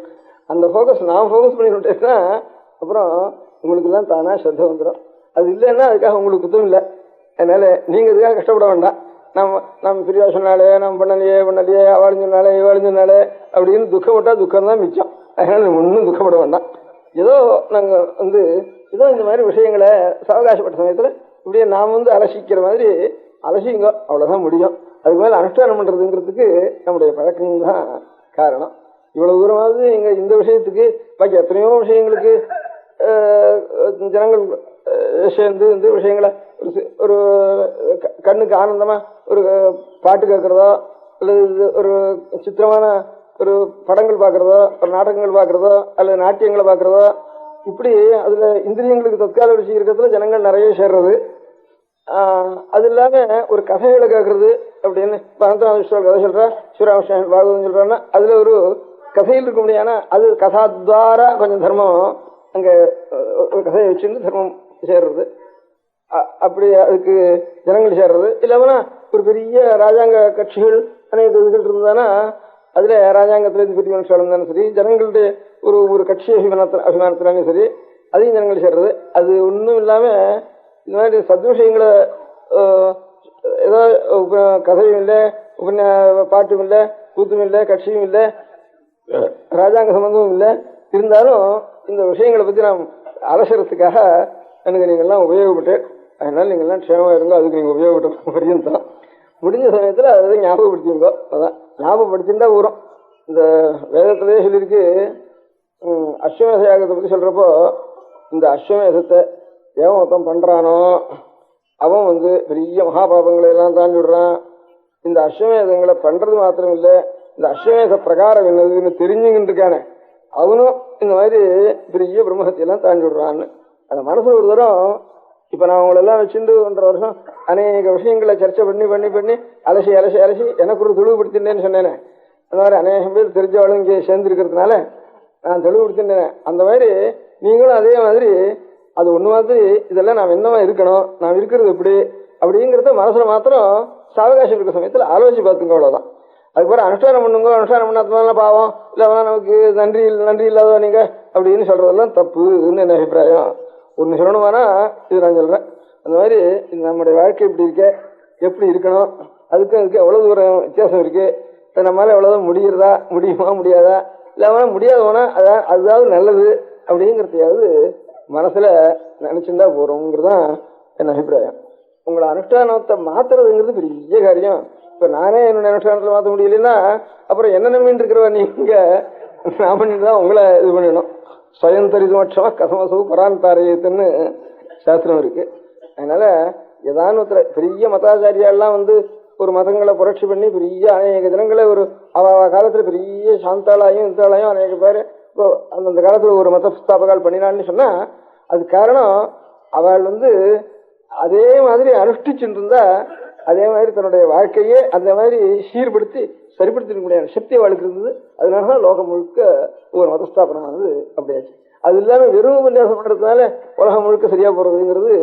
அந்த போக்கஸ் நான் போக்கஸ் பண்ணிட்டேன்னா அப்புறம் உங்களுக்கு எல்லாம் தானா ஸ்ரத்த வந்துடும். அது இல்லைன்னா அதுக்காக உங்களுக்கு குத்தம் இல்லை. அதனால நீங்க இதுக்காக கஷ்டப்பட வேண்டாம். நம்ம பிரியா சொன்னாலே நம்ம பண்ணலையே அவள் சொன்னாலே அப்படின்னு துக்கப்பட்டா துக்கம் தான் மிச்சம். அதனால ஒன்றும் துக்கப்பட வேண்டாம். ஏதோ நாங்க ஏதோ இந்த மாதிரி விஷயங்களை சாவகாசப்பட்ட சமயத்துல இப்படியே நாம் அலசிக்கிற மாதிரி அலசிங்க, அவ்வளவுதான் முடியும். அதுக்கு மேல அனுஷ்டானம் பண்றதுங்கிறதுக்கு நம்முடைய பழக்கம் தான் காரணம். இவ்வளவு தூரமாவது இங்க இந்த விஷயத்துக்கு பாக்கி எத்தனையோ விஷயங்களுக்கு ஜனங்கள் சேர்ந்து இந்த விஷயங்களை ஒரு கண்ணுக்கு ஆனந்தமா ஒரு பாட்டு கேட்கறதோ அல்லது ஒரு சித்திரமான ஒரு படங்கள் பார்க்கறதோ ஒரு நாடகங்கள் பார்க்கறதோ அல்லது நாட்டியங்களை பார்க்கறதோ இப்படி அதுல இந்திரியங்களுக்கு தற்கால விஷயம் இருக்கிறதுல ஜனங்கள் நிறைய சேர்றது. அது இல்லாம ஒரு கதைகளை கேட்கறது அப்படின்னு பரந்தநாத கதை சொல்றா, ஸ்ரீராமகிருஷ்ணன் பாகவதம் சொல்றான்னா அதுல ஒரு கதையில் இருக்க முடியாதுன்னா அது கதாத்வாரா கொஞ்சம் தர்மம் அங்க ஒரு கதையை வச்சுருந்து தர்மம் சேர்றது. அப்படி அதுக்கு ஜனங்கள் சேர்றது. இல்லாமனா ஒரு பெரிய ராஜாங்க கட்சிகள் அநேக இதுகள் இருந்தானா அதுல ராஜாங்கத்துல இருந்து பெரிய மனுஷாலும் இருந்தாலும் சரி, ஜனங்களுடைய ஒரு கட்சி அபிமானத்தினாலும் சரி அதையும் ஜனங்கள் சேர்றது. அது ஒன்றும் இல்லாம இந்த மாதிரி சத்விஷயங்களை ஏதோ கதையும் இல்லை, பாட்டும் இல்லை, கூத்தும் இல்லை, கட்சியும் இல்லை, ராஜாங்க சம்பந்தமும் இல்லை. இருந்தாலும் இந்த விஷயங்களை பத்தி நாம் அலசறதுக்காக எனக்கு நீங்கள்லாம் உபயோகப்பட்டு அதனால நீங்கள்லாம் க்ஷேமமா இருங்க. அதுக்கு நீங்க உபயோகப்பட்ட பரியந்தான் முடிஞ்ச சமயத்துல அதை ஞாபகப்படுத்திங்க. அதான் ஞாபகப்படுத்தின்தான் வரும். இந்த வேதத்திலேயே சொல்லியிருக்கு, அஸ்வமேத யாகத்தை பத்தி சொல்றப்போ இந்த அஸ்வமேதத்தை எவன் ஒருத்தன் பண்றானோ அவன் பெரிய மகாபாபங்களை எல்லாம் தாண்டி விடுறான். இந்த அஸ்வமேதங்களை பண்றது மாத்திரம் இல்லை, இந்த அஸ்வமேத பிரகாரம் என்னதுன்னு தெரிஞ்சுக்கிட்டு இருக்கானே அவனும் இந்த மாதிரி பெரிய பிரம்மஹத்தியெல்லாம் தாண்டி விடுறான்னு அந்த மனசுல ஒரு தரம். இப்ப நான் அவங்களெல்லாம் வச்சுட்டு 1.5 வருஷம் அநேக விஷயங்களை சர்ச்சை பண்ணி அலசி எனக்கு ஒரு தெளிவுபடுத்தினேன்னு சொன்னேனே, அந்த மாதிரி அநேகம் பேர் தெரிஞ்சவளும் இங்கே சேர்ந்து இருக்கிறதுனால நான் தெளிவுபடுத்தினேன். அந்த மாதிரி நீங்களும் அதே மாதிரி அது ஒண்ணு மாதிரி இதெல்லாம் நாம் என்னவா இருக்கணும், நாம் இருக்கிறது எப்படி அப்படிங்கிறத மனசுல மாத்திரம் சாவகாசம் இருக்கிற சமயத்துல ஆலோசி பார்த்துங்க, அவ்வளவுதான். அதுக்கப்புறம் அனுஷ்டானம் பண்ணுங்க. அனுஷ்டானம் பண்ணாதான் பாவம் இல்லை நமக்கு நன்றி இல்லாத நீங்க அப்படின்னு சொல்றதெல்லாம் தப்புன்னு என்ன அபிப்பிராயம். ஒன்று சொல்லணுமானா இது நான் சொல்றேன். அந்த மாதிரி நம்முடைய வாழ்க்கை இப்படி இருக்க, எப்படி இருக்கணும், அதுக்கு எவ்வளவு தூரம் வித்தியாசம் இருக்கு, நம்மளால எவ்வளவுதான் முடியுமா முடியாதா, இல்லாம முடியாதவனா அதுதான் நல்லது அப்படிங்கிறதையாவது மனசுல நினைச்சுட்டா போறோங்கிறதுதான் என் அபிப்பிராயம். உங்களை அனுஷ்டானத்தை மாத்துறதுங்கிறது பெரிய காரியம். இப்ப நானே என்னோட அனுஷ்டானத்துல மாற்ற முடியலன்னா அப்புறம் என்ன நம்பின்னு இருக்கிறவ நீங்க நான் பண்ணிட்டு தான் உங்களை இது பண்ணணும். சுயந்தரிதமட்சமா கசமசவு பராந்தாரியத்துன்னு சாஸ்திரம் இருக்கு. அதனால ஏதான பெரிய மதாச்சாரியாலாம் ஒரு மதங்களை புரட்சி பண்ணி பெரிய அநேக ஜனங்களை ஒரு காலத்துல பெரிய சாந்தாளாயும் இந்தாளையும் அநேக பேர் இப்போ அந்தந்த காலத்துல ஒரு மத ஸ்தாபகால் பண்ணினான்னு சொன்னா அது காரணம் அவள் அதே மாதிரி அனுஷ்டிச்சுட்டு இருந்தா அதே மாதிரி தன்னுடைய வாழ்க்கையே அந்த மாதிரி சீர்படுத்தி சரிப்படுத்திக்க முடியாது சக்தி அவளுக்கு இருந்தது. அதனாலதான் லோகம் முழுக்க ஒரு மதஸ்தாபனமானது அப்படியாச்சு. அது இல்லாம வெறும் உபன்யாசம் பண்றதுனால உலகம் முழுக்க சரியா போறதுங்கிறது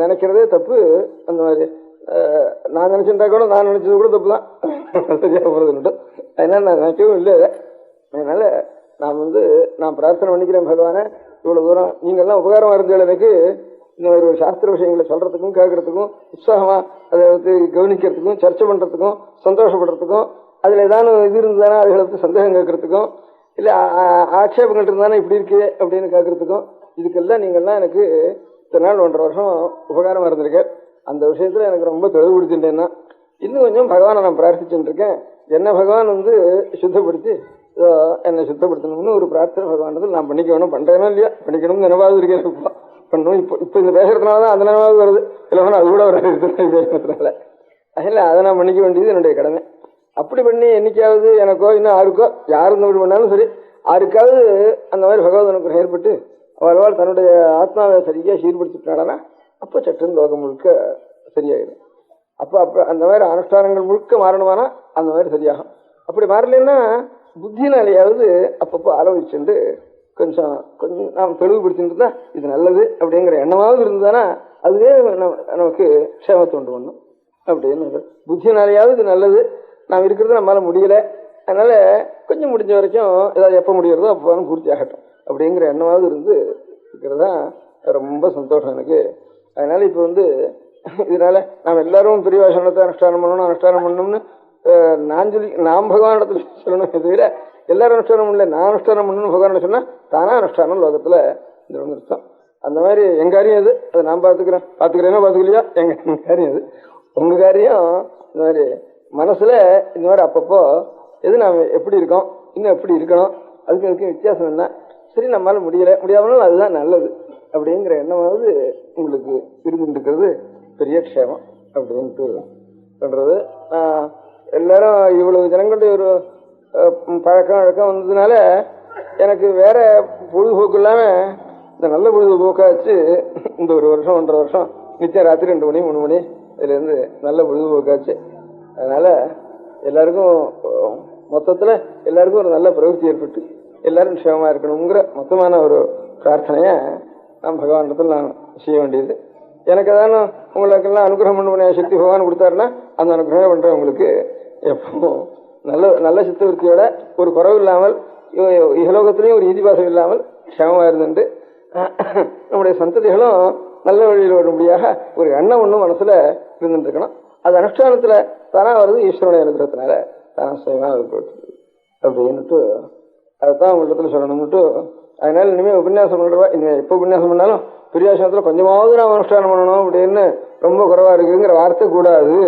நினைக்கிறதே தப்பு. அந்த மாதிரி நான் நினைச்சிருந்தா கூட நான் நினைச்சது கூட தப்பு தான் சரியா போறதுன்னு. அதனால நான் நினைக்கவும் இல்லை. அதனால நான் நான் பிரார்த்தனை பண்ணிக்கிறேன் பகவானை, இவ்வளவு தூரம் நீங்கள்லாம் உபகாரமா இருந்தீங்க எனக்கு. இந்த மாதிரி ஒரு சாஸ்திர விஷயங்களை சொல்றதுக்கும் கேட்கறதுக்கும் உற்சாகமா அதை கவனிக்கிறதுக்கும் சர்ச்சை பண்றதுக்கும் சந்தோஷப்படுறதுக்கும் அதுல ஏதாவது இது இருந்தானா அதுகளை பற்றி சந்தேகம் கேட்கறதுக்கும் இல்ல ஆட்சேபங்கள் இருந்தானா இப்படி இருக்கு அப்படின்னு கேட்கறதுக்கும் இதுக்கெல்லாம் நீங்கள்லாம் எனக்கு இத்தனை நாள் 1.5 வருஷம் உபகாரமா இருந்திருக்கேன். அந்த விஷயத்துல எனக்கு ரொம்ப தெளிவுபடுத்திட்டேன்னா இன்னும் கொஞ்சம் பகவானை நான் பிரார்த்திச்சுட்டு இருக்கேன். என்ன பகவான் சுத்தப்படுத்தி என்னை சுத்தப்படுத்தணும்னு ஒரு பிரார்த்தனை பகவானத்தில் நான் பண்ணிக்கணும். பண்றேனோ இல்லையா, பண்ணிக்கணும்னு நினைவாது இருக்கேன். பண்ணும் இப்ப இந்த பேசுறதுனாலதான் அந்த நினைவாவது வருது. இல்லைன்னா அது கூட வராது பேசுறதுனால. அதில் அதை நான் பண்ணிக்க வேண்டியது என்னுடைய கடமை. அப்படி பண்ணி என்னைக்காவது எனக்கோ இன்னும் யாருக்கோ யாரு இந்த பண்ணாலும் சரி யாருக்காவது அந்த மாதிரி பகவத் அனுகிரகம் ஏற்பட்டு அவள் தன்னுடைய ஆத்மாவை சரியா சீர்படுத்திட்டானா அப்போ சட்டுன்னு லோகம் முழுக்க சரியாயிடும். அப்ப அந்த மாதிரி அனுஷ்டானங்கள் முழுக்க மாறணுமானா அந்த மாதிரி சரியாகும். அப்படி மாறலன்னா புத்தினாலேயாவது அப்பப்போ ஆலோசிச்சுட்டு கொஞ்சம் நாம் தெளிவுபடுத்திட்டு இருந்தா இது நல்லது அப்படிங்கிற எண்ணமாவது இருந்ததுன்னா அதுவே நமக்கு க்ஷேமத்தை உண்டு பண்ணும் அப்படின்னு. புத்தினாலேயாவது இது நல்லது, நாம் இருக்கிறது நம்மளால முடியல, அதனால கொஞ்சம் முடிஞ்ச வரைக்கும் ஏதாவது எப்போ முடிகிறதோ அப்போ பூர்த்தி ஆகட்டும் அப்படிங்கிற எண்ணமாவது இருந்து இருக்கிறதா ரொம்ப சந்தோஷம் எனக்கு. அதனால இப்போ இதனால நாம் எல்லாரும் பெரிய சொன்னத்தை அனுஷ்டானம் பண்ணணும்னு நாம் பகவான் இடத்துல சொல்லணும். தவிர எல்லாரும் அனுஷ்டானம் இல்லை, நான் அனுஷ்டானம் பண்ணணும் பகவான் சொன்னா தானா அனுஷ்டானம் லோகத்துல இந்த அர்த்தம். அந்த மாதிரி எங்க காரியம் அது, அதை நான் பாத்துக்கிறேனோ பாத்துக்கலையா எங்க காரியம் அது. உங்க காரியம் இந்த மாதிரி மனசுல இந்த மாதிரி அப்பப்போ எது நாம் எப்படி இருக்கோம், இன்னும் எப்படி இருக்கணும், அதுக்கு வித்தியாசம் என்ன, சரி நம்மளால முடியாமலும் அதுதான் நல்லது அப்படிங்கிற எண்ணமாவது உங்களுக்கு இருந்துட்டு இருக்கிறது பெரிய க்ஷேமம் அப்படின்ட்டு பண்றது. எல்லாரும் இவ்வளவு ஜனங்களுடைய ஒரு பழக்கம் வழக்கம் வந்ததுனால எனக்கு வேற பொழுதுபோக்கு இல்லாம இந்த நல்ல பொழுதுபோக்காச்சு இந்த 1 வருஷம் 1.5 வருஷம் நிச்சயம் ராத்திரி 2 மணி 3 மணி இதுல இருந்து நல்ல பொழுதுபோக்காச்சு. அதனால எல்லாருக்கும் மொத்தத்துல எல்லாருக்கும் ஒரு நல்ல பிரவೃತ್ತಿ ஏற்பட்டு எல்லாரும் க்ஷேமமா இருக்கணுங்கிற மொத்தமான ஒரு பிரார்த்தனைய நான் பகவானிடத்தில் நான் செய்ய வேண்டியது. எனக்கு அதான உங்களுக்கெல்லாம் அனுகிரகம் பண்ண சக்தி பகவான் கொடுத்தாருன்னா அந்த அனுகிரகம் பண்றேன் உங்களுக்கு எப்பவும் நல்ல சித்தவருத்தியோட ஒரு குறவு இல்லாமல் இகலோகத்திலையும் ஒரு ஈதிபாசம் இல்லாமல் க்ஷேமமா இருந்துட்டு நம்முடைய சந்ததிகளும் நல்ல வழியில் வரும்படியாக ஒரு எண்ணம் ஒன்றும் மனசுல இருந்துட்டு இருக்கணும். அது அனுஷ்டானத்துல தானா வருது, ஈஸ்வரனுடைய அனுகிரகத்தினால தானா சுயமா அப்படின்னுட்டு அதைத்தான் உங்களிடத்துல சொல்லணும்னுட்டு. அதனால இனிமேல் உபன்யாசம் பண்றவா இனிமேல் எப்போ உபன்யாசம் பண்ணாலும் பெரியாசனத்துல கொஞ்சமாவது நாம் அனுஷ்டானம் பண்ணணும் அப்படின்னு ரொம்ப குறைவா இருக்குங்கிற வார்த்தை கூடாது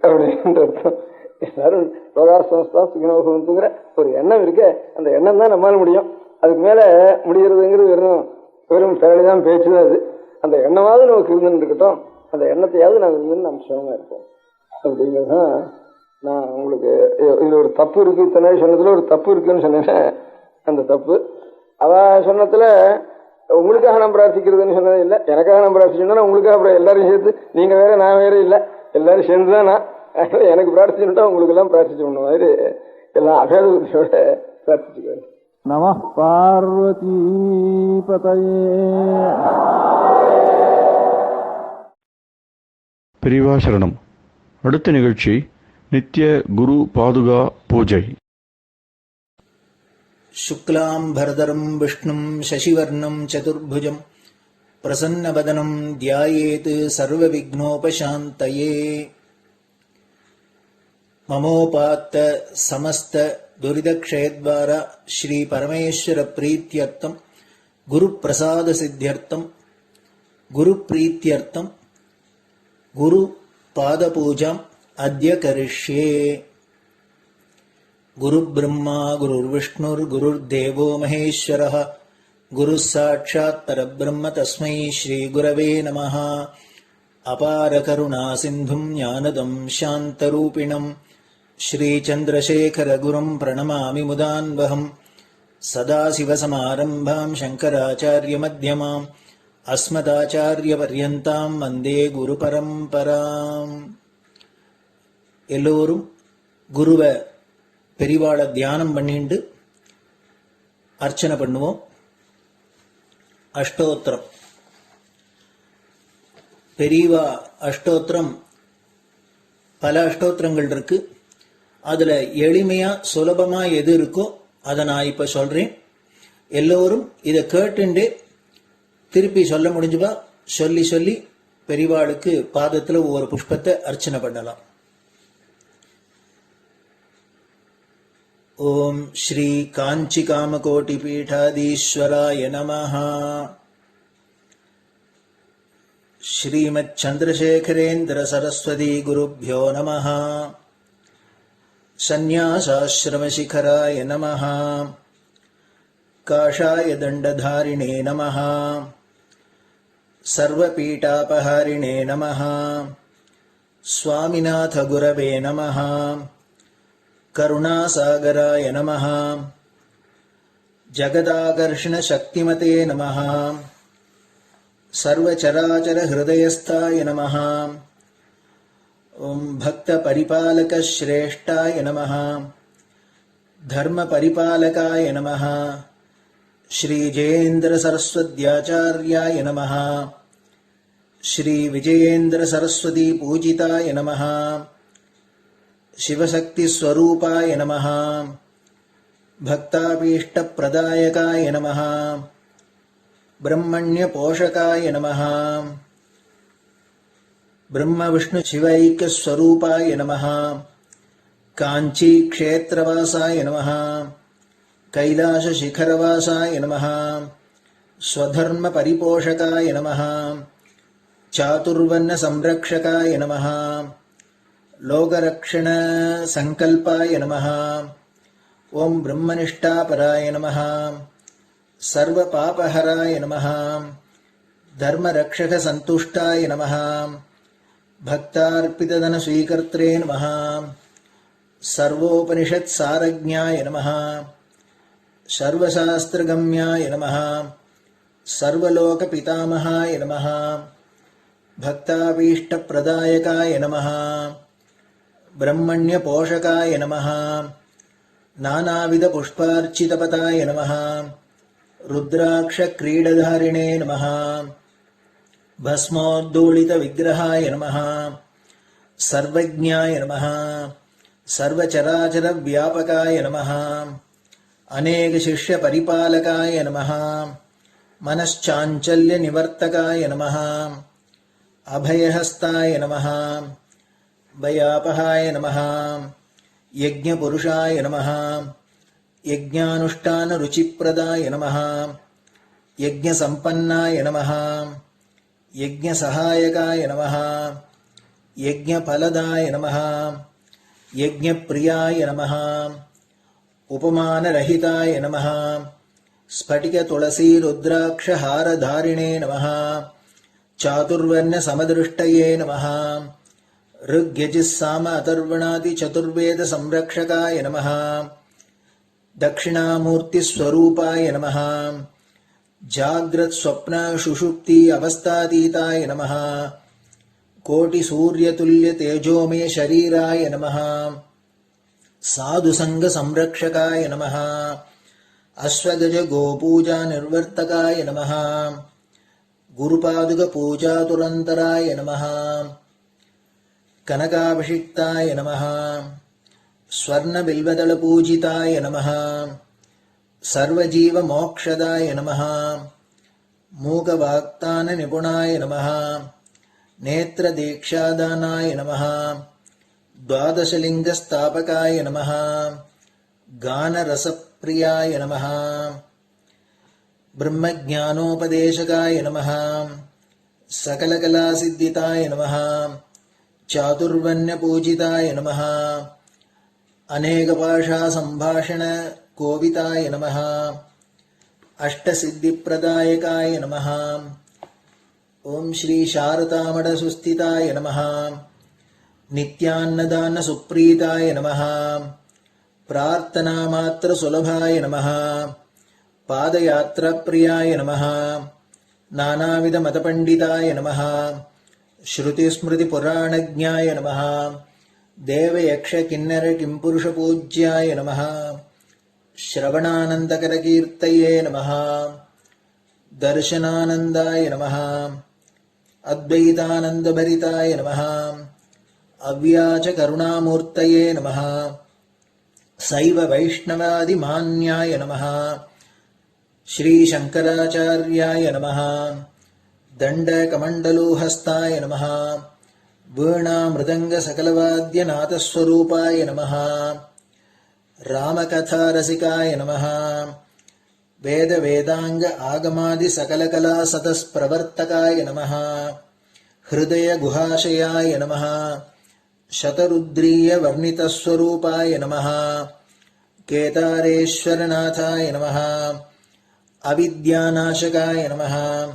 அப்படின்ற அர்த்தம். எல்லாரும் லோகாசமஸ்தா சுகினோகத்துங்கிற ஒரு எண்ணம் இருக்கு, அந்த எண்ணம் தான் நம்மளால முடியும். அதுக்கு மேல முடிகிறதுங்கிறது வெறும் பிறகுதான் பேச்சுதான். அது அந்த எண்ணமாவது நமக்கு இருந்துன்னு இருக்கட்டும், அந்த எண்ணத்தையாவது நாங்கள் இருந்து நம்ம சிரமமா இருப்போம் அப்படிங்கிறதான். நான் உங்களுக்கு இதுல ஒரு தப்பு இருக்கு, இத்தனை சொன்னதுல ஒரு தப்பு இருக்குன்னு சொன்னேன். அந்த தப்பு அவ சொன்னதுல உங்களுக்காக நான் பிரார்த்திக்கிறதுன்னு சொன்னது இல்லை, எனக்காக நான் பிரார்த்திச்சோம்னா உங்களுக்காக அப்புறம் எல்லாரும் சேர்த்து நீங்க வேற நான் வேற இல்லை, எல்லாரும் சேர்ந்துதான் நான் எனக்கு பிரார்த்திச்சுட்டா உங்களுக்கு எல்லாம் பிரார்த்திச்சு பண்ண மாதிரி எல்லாம் அபேத புத்தியோட பிரார்த்திச்சுக்குவேன். நம பார்வதி பதயே. பெரியவா சரணம். அடுத்த நிகழ்ச்சி நித்திய குரு பாதுகா பூஜை. शुक्लाम्भरधरं विष्णुं शशिवर्णं चतुर्भुजं प्रसन्नवदनं ध्यायेत् सर्वविघ्नोपशान्तये। ममोपात्त समस्त दुरितक्षयद्वारा श्री परमेश्वर प्रीत्यर्थं गुरुप्रसाद सिद्ध्यर्थं गुरुप्रीत्यर्थं गुरुपादपूजाम् अद्य करिष्ये। गुरुब्रह्मा गुरुर्विष्णुर्गुरुर्देवो महेश्वरः गुरुः साक्षात् परब्रह्म तस्मै श्रीगुरवे नमः। अपारकरुणासिन्धुं ज्ञानदं शान्तरूपिणं श्रीचन्द्रशेखरगुरुं प्रणमामि मुदान्वहम्। सदाशिवसमारम्भां शङ्कराचार्यमध्यमाम् अस्मदाचार्यपर्यन्तां वन्दे गुरुपरम्पराम्। எல்லோரும் குருவை பெரிவாளை தியானம் பண்ணிண்டு அர்ச்சனை பண்ணுவோம். அஷ்டோத்திரம். பெரியவா அஷ்டோத்திரம் பல அஷ்டோத்திரங்கள் இருக்கு. அதுல எளிமையா சுலபமா எது இருக்கோ அதை நான் இப்ப சொல்றேன். எல்லோரும் இதை கேட்டுண்டே திருப்பி சொல்ல முடிஞ்சுபா சொல்லி சொல்லி பெரியவாளுக்கு பாதத்துல ஒவ்வொரு புஷ்பத்தை அர்ச்சனை பண்ணலாம். ஓம் ஸ்ரீ காஞ்சி காமகோட்டி பீடாதீஸ்வராய நமஹ. श्रीमत् चंद्रशेखरेन्द्र सरस्वती गुरुभ्यो नमः. सन्यासाश्रम शिखराय नमः. काषाय दंडधारिणे नमः. सर्वपीठापहारिणे नमः. स्वामिनाथ गुरवे नमः. करुणासागराय नमः. जगदाकर्षण शक्तिमते नमः. सर्वचराचर हृदयस्थाय नमः. ओम भक्त परिपालक श्रेष्ठाय नमः. धर्म परिपालकाय नमः. श्री जयेन्द्र सरस्वत्याचार्याय नमः. श्री विजयेन्द्र सरस्वती पूजिताय नमः. शिवशक्ति स्वरूपाय नमः. भक्ताभीष्ट प्रदायकाय नमः. ब्रह्मण्य पोषकाय नमः. ब्रह्म विष्णु शिवैक्य स्वरूपाय नमः. कांची क्षेत्रवासाय नमः. कैलाश शिखरवासाय नमः. स्वधर्म परिपोषकाय नमः. चातुर्वर्ण संरक्षकाय नमः. लोकरक्षण संकल्पाय नमः. ओम ब्रह्मनिष्ठापराय नमः. सर्वपापहराय नमः. धर्मरक्षक संतुष्टाय नमः. भक्तार्पितधन स्वीकर्त्रे नमः. सर्वोपनिषत् सारज्ञाय नमः. सर्वशास्त्रगम्याय नमः. सर्वलोक पितामहाय नमः. भक्ताभीष्ट प्रदायकाय नमः. ब्रह्मण्य पोषकाय नमः. नानाविध पुष्पार्चितपताय नमः. रुद्राक्ष क्रीडधारिणे नमः. भस्मोद्धूलित विग्रहाय नमः. सर्वज्ञाय नमः. सर्वचराचर व्यापकाय नमः. अनेक शिष्य परिपालकाय नमः. मनश्चाञ्चल्य निवर्तकाय नमः. अभयहस्ताय नमः. भयापहाय नमः. यज्ञपुरुषाय नमः. यज्ञानुष्ठान रुचिप्रदाय नमः. यज्ञसम्पन्नाय नमः. यज्ञसहायकाय नमः. यज्ञफलदाय नमः. यज्ञप्रियाय नमः. उपमानरहिताय नमः. स्फटिक तुलसी रुद्राक्ष हारधारिणे नमः. चातुर्वर्ण समदृष्टये नमः. ऋग्यजुस्साम अथर्वणादि चतुर्वेद संरक्षकाय नमः. दक्षिणामूर्ति स्वरूपाय नमः. जाग्रत् स्वप्न सुषुप्ति अवस्थातीताय नमः. कोटि सूर्यतुल्य तेजोमय शरीराय नमः. साधु संग संरक्षकाय नमः. अश्वगज गोपूजा निर्वर्तकाय नमः. गुरुपादुक पूजा तुरंतराय नमः. कनकाभिषिक्ताय नमः. स्वर्ण बिल्वदल पूजिताय नमः. சர்வஜீவ மோக்ஷதாய நமஹ. மூகவாக்தான நிபுணாய நமஹ. நேத்திர தீக்ஷாதானாய நமஹ. द्वादशलिंग स्थापकाय नमः. गानरसप्रियाय नमः. ब्रह्मज्ञानोपदेशकाय नमः. सकलकलासिद्धिताय नमः. चातुर्वण्यपूजिताय नमः. अनेकभाषा संभाषण कोविताय नमः. अष्टसिद्धिप्रदायकाय नमः. ओम श्री शारदामठ सुस्थिताय नमः. नित्यान्नदान सुप्रीताय नमः. प्रार्थना मात्र सुलभाय नमः. पादयात्रा प्रियाय नमः. नानाविध मतपंडिताय नमः. श्रुति स्मृति पुराणज्ञाय नमः. देव यक्ष किन्नर किंपुरुष पूज्याय नमः. श्रवणानंदकर कीर्तये नमः. दर्शनानंदाय नमः. अद्वैतानंद भरिताय नमः. अव्याच करुणामूर्तये नमः. शैव वैष्णवादि मान्याय नमः. श्री शंकराचार्याय नमः. दंड कमंडलूहस्ताय नमः. वीणा मृदंग सकलवाद्य नाथस्वरूपाय नमः. रामकथा रसिकाय नमः. वेद वेदांग आगमादि सकलकला सतस्प्रवर्तकाय नमः. हृदय गुहाशयाय नमः. शतरुद्रीय वर्णितस्वरूपाय नमः. केदारेश्वरनाथाय नमः. अविद्यानाशकाय नमः.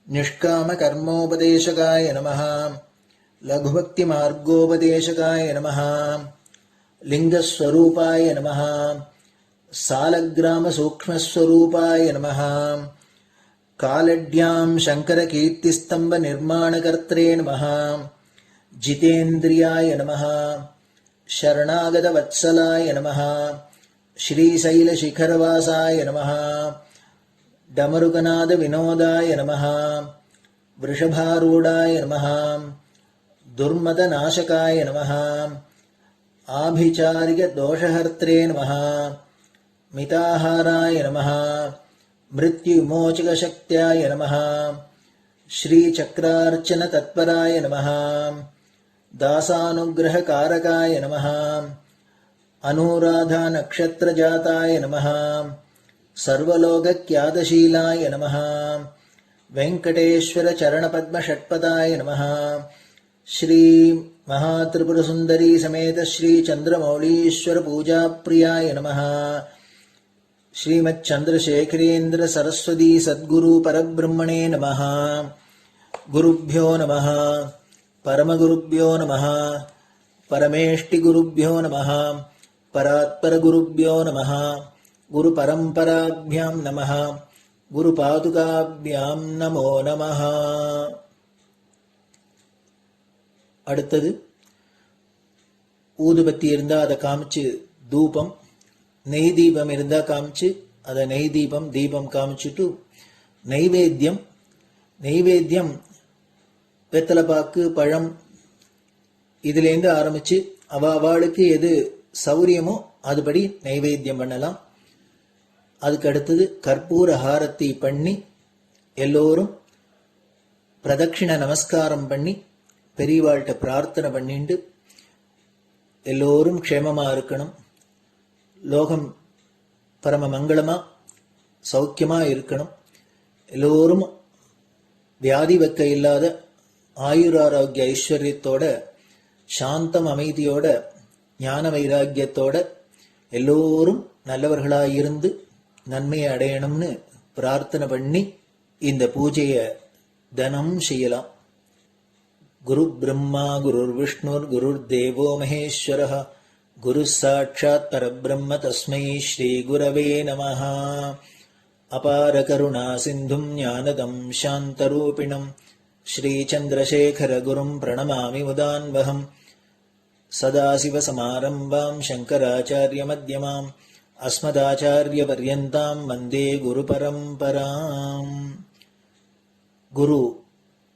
निष्कामकर्मोपदेशकाय नमः. लघुभक्तिमार्गोपदेशकाय नमः. लिंगस्वरूपाय नमः. सालग्रामसूक्ष्मस्वरूपाय नमः. कालड्यां शंकरकीर्तिस्तंभ निर्माणकर्त्रे नमः. जितेन्द्रियाय नमः. शरणागतवत्सलाय नमः. श्रीशैलशिखरवासाय नमः. डमरुकनाद विनोदाय नमः. वृषभारूढाय नमः. दुर्मदनाशकाय नमः. आभिचारिक दोषहर्त्रे नमः. मिताहाराय नमः. मृत्युमोचकशक्त्याय नमः. श्रीचक्रार्चन तत्पराय नमः. दासानुग्रहकारकाय नमः. अनुराधा नक्षत्रजाताय नमः. सर्वलोकख्यातशीलाय नमः. वेंकटेश्वर चरणपद्मषट्पदाय नमः. श्री महात्रिपुरसुंदरी समेत श्री चंद्रमौलीश्वर पूजा प्रियाय नमः. श्रीमच्चंद्रशेखरेन्द्र सरस्वती सद्गुरु परब्रह्मणे नमः. गुरुभ्यो नमः. परमगुरुभ्यो नमः. परमेष्टिगुरुभ्यो नमः. परात्परगुरुभ्यो नमः. गुरुपरम्पराभ्यां नमः. गुरुपादुकाभ्यां नमो नमः. அடுத்தது ஊதுபத்தி இருந்தா அதை காமிச்சு தூபம், நெய் தீபம் இருந்தா காமிச்சு அதை நெய் தீபம் தீபம் காமிச்சுட்டு நெய்வேத்தியம் வெத்தலைப்பாக்கு பழம் இதுலேருந்து ஆரம்பிச்சு அவளுக்கு எது சௌரியமோ அதுபடி நைவேத்தியம் பண்ணலாம். அதுக்கு அடுத்தது கற்பூர ஹாரத்தி பண்ணி எல்லோரும் பிரதட்சிண நமஸ்காரம் பண்ணி பெரியவாள்கிட்ட பிரார்த்தனை பண்ணிண்டு எல்லோரும் க்ஷேமமா இருக்கணும், லோகம் பரம மங்களமா சௌக்கியமா இருக்கணும், எல்லோரும் வியாதி வெக்க இல்லாத ஆயுராரோக்கிய ஐஸ்வர்யத்தோட சாந்தம் அமைதியோட ஞான வைராக்கியத்தோட எல்லோரும் நல்லவர்களாயிருந்து நன்மையை அடையணும்னு பிரார்த்தனை பண்ணி இந்த பூஜையை தினம் செய்யலாம். குரு பிரம்மா குருர் விஷ்ணுர் குருர் தேவோ மகேஸ்வரः குரு சாட்சாத் பரபிரம்ம தஸ்மை ஸ்ரீ குரவே நமः. அபார கருணா சிந்தும் ஞானதம் சாந்தரூபிணம் ஸ்ரீ சந்திரசேகர குரும் பிரணமாமி முதான்வகம். சதாசிவசமாரம்பாம் சங்கராச்சாரிய மத்யமாம் அஸ்மதாச்சாரிய பர்யந்தாம் வந்தே குரு பரம்பராம். குரு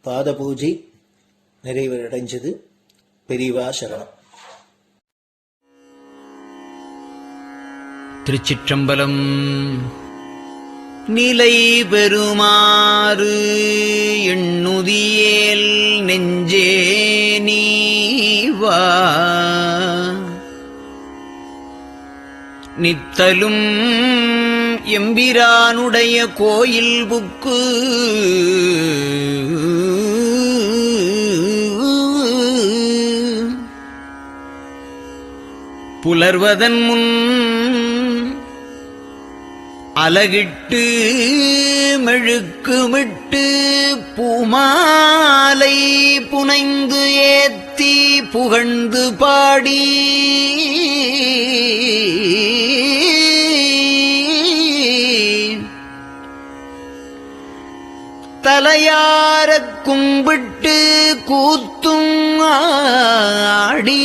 பாத பூஜை நிறைவடைஞ்சது. பெரியவா சரணம். திருச்சிற்றம்பலம். நிலை பெறுமாறு எண்ணுதியேல் நெஞ்சே நீவா, நித்தலும் எம்பிரானுடைய கோயில் புக்கு புலர்வதன் முன் அலகிட்டு மெழுக்குமிட்டு பூமாலை புனைந்து ஏத்தி புகழ்ந்து பாடி தலையாரக் கும்பிட்டு கூத்தும் ஆடி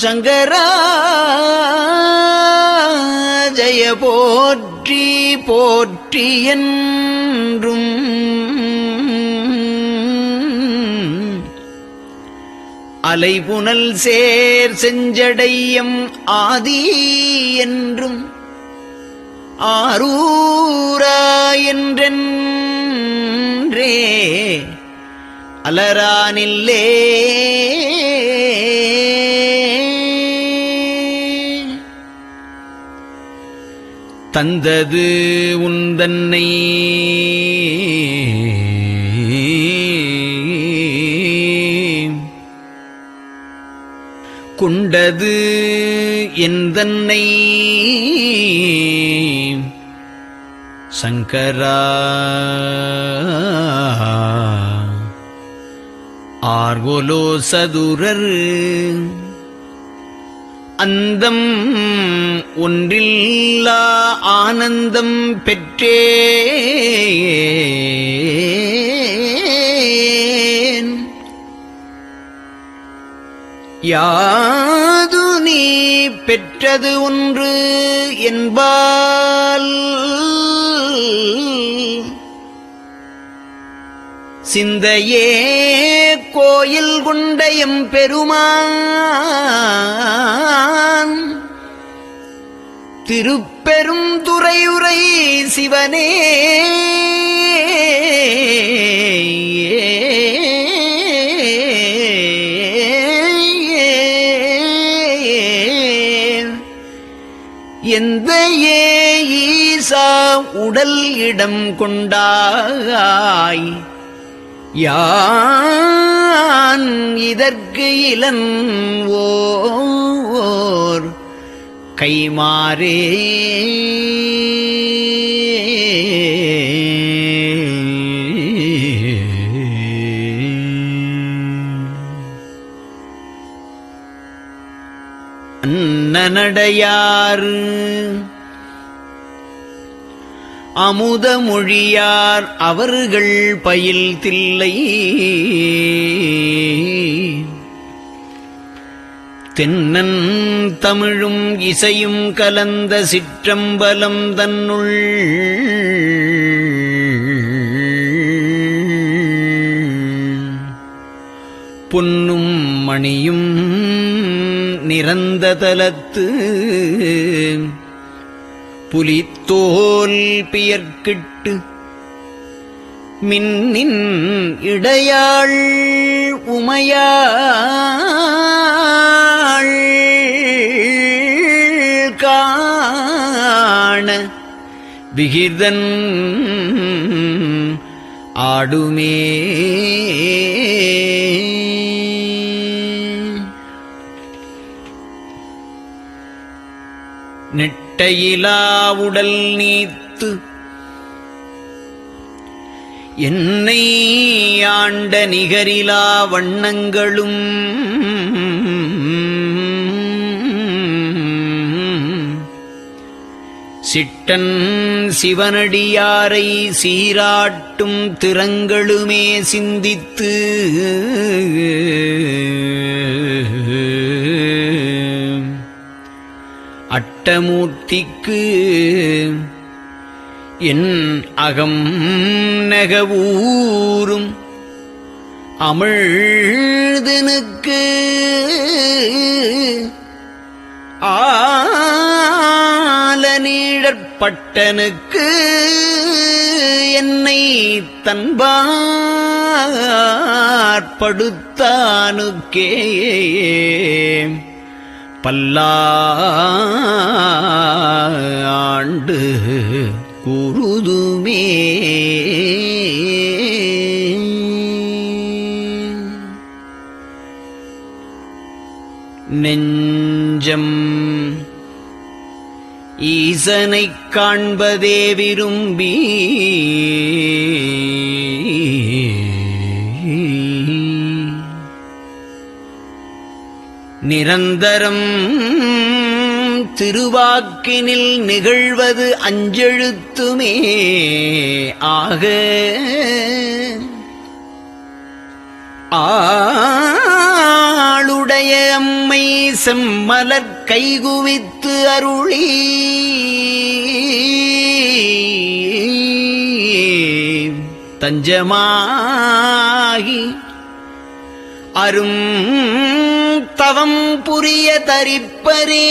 சங்கரா ஜய போற்றி போற்றி என்றும் அலைபுனல் சேர் செஞ்சடையம் ஆதி என்றும் ஆரூரா என்றென்றே அலரானில்லே தந்தது உந்தன்னை கொண்டது எந்தன்னை சங்கரா ஆர்கோலோ சதுரர் அந்தம் ஒன்றில்லா ஆனந்தம் பெற்றேன். யாது நீ பெற்றது ஒன்று என்பால் சிந்தையே கோயில் கொண்டயம் பெருமான் திருப்பெரும் துறையுரை சிவனே எந்த ஈசா உடல் இடம் கொண்டாய் யான் இதற்கு இலன் ஓர் கைமாறே அன்னநடையார் அமுத மொழியார் அவர்கள் பயில் தில்லை தென்னன் தமிழும் இசையும் கலந்த சிற்றம்பலம் தன்னுள் பொன்னும் மணியும் நிறந்த தலத்து புலித்தோல் பியர்க்கிட்டு மின்னின் இடையாள் உமையாள் காண விகிர்தன் ஆடுமே. நெட்டையிலா உடல் நீத்து என்னை ஆண்ட நிகரிலா வண்ணங்களும் சிட்டன் சிவனடியாரை சீராட்டும் திறங்களுமே சிந்தித்து அட்டமூர்த்திக்கு என் அகம் நெகவூரும் அமிழ்தனுக்கு ஆலநீழற்பட்டனுக்கு என்னை தன்பாற்படுத்தானுக்கே பல்லாண்டு குருதுமே. நெஞ்சம் ஈசனைக் காண்பதே விரும்பி நிரந்தரம் திருவாக்கினில் நிகழ்வது அஞ்செழுத்துமே ஆக ஆளுடைய அம்மை செம்மலர் கைகுவித்து அருளி தஞ்சமாகி அரும் தவம் புரிய தரிப்பரே.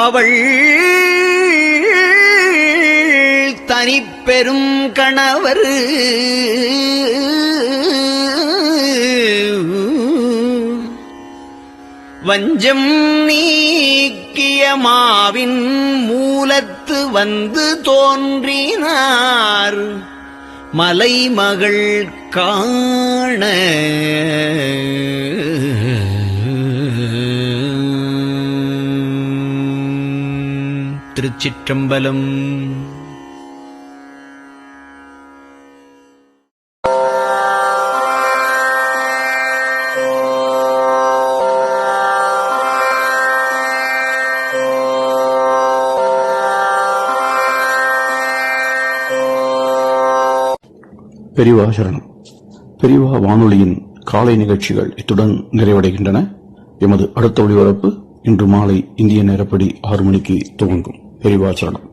அவள் தனிப்பெரும் கணவர் வஞ்சம் நீக்கிய மாவின் மூலத்து வந்து தோன்றினார் மலைமகள் காண. திருச்சிற்றம்பலம். பெரியவா சரணம். பெரியவா வானொலியின் காலை நிகழ்ச்சிகள் இத்துடன் நிறைவடைகின்றன. எமது அடுத்த ஒளிபரப்பு இன்று மாலை இந்திய நேரப்படி 6 மணிக்கு துவங்கும். பெரியவா சரணம்.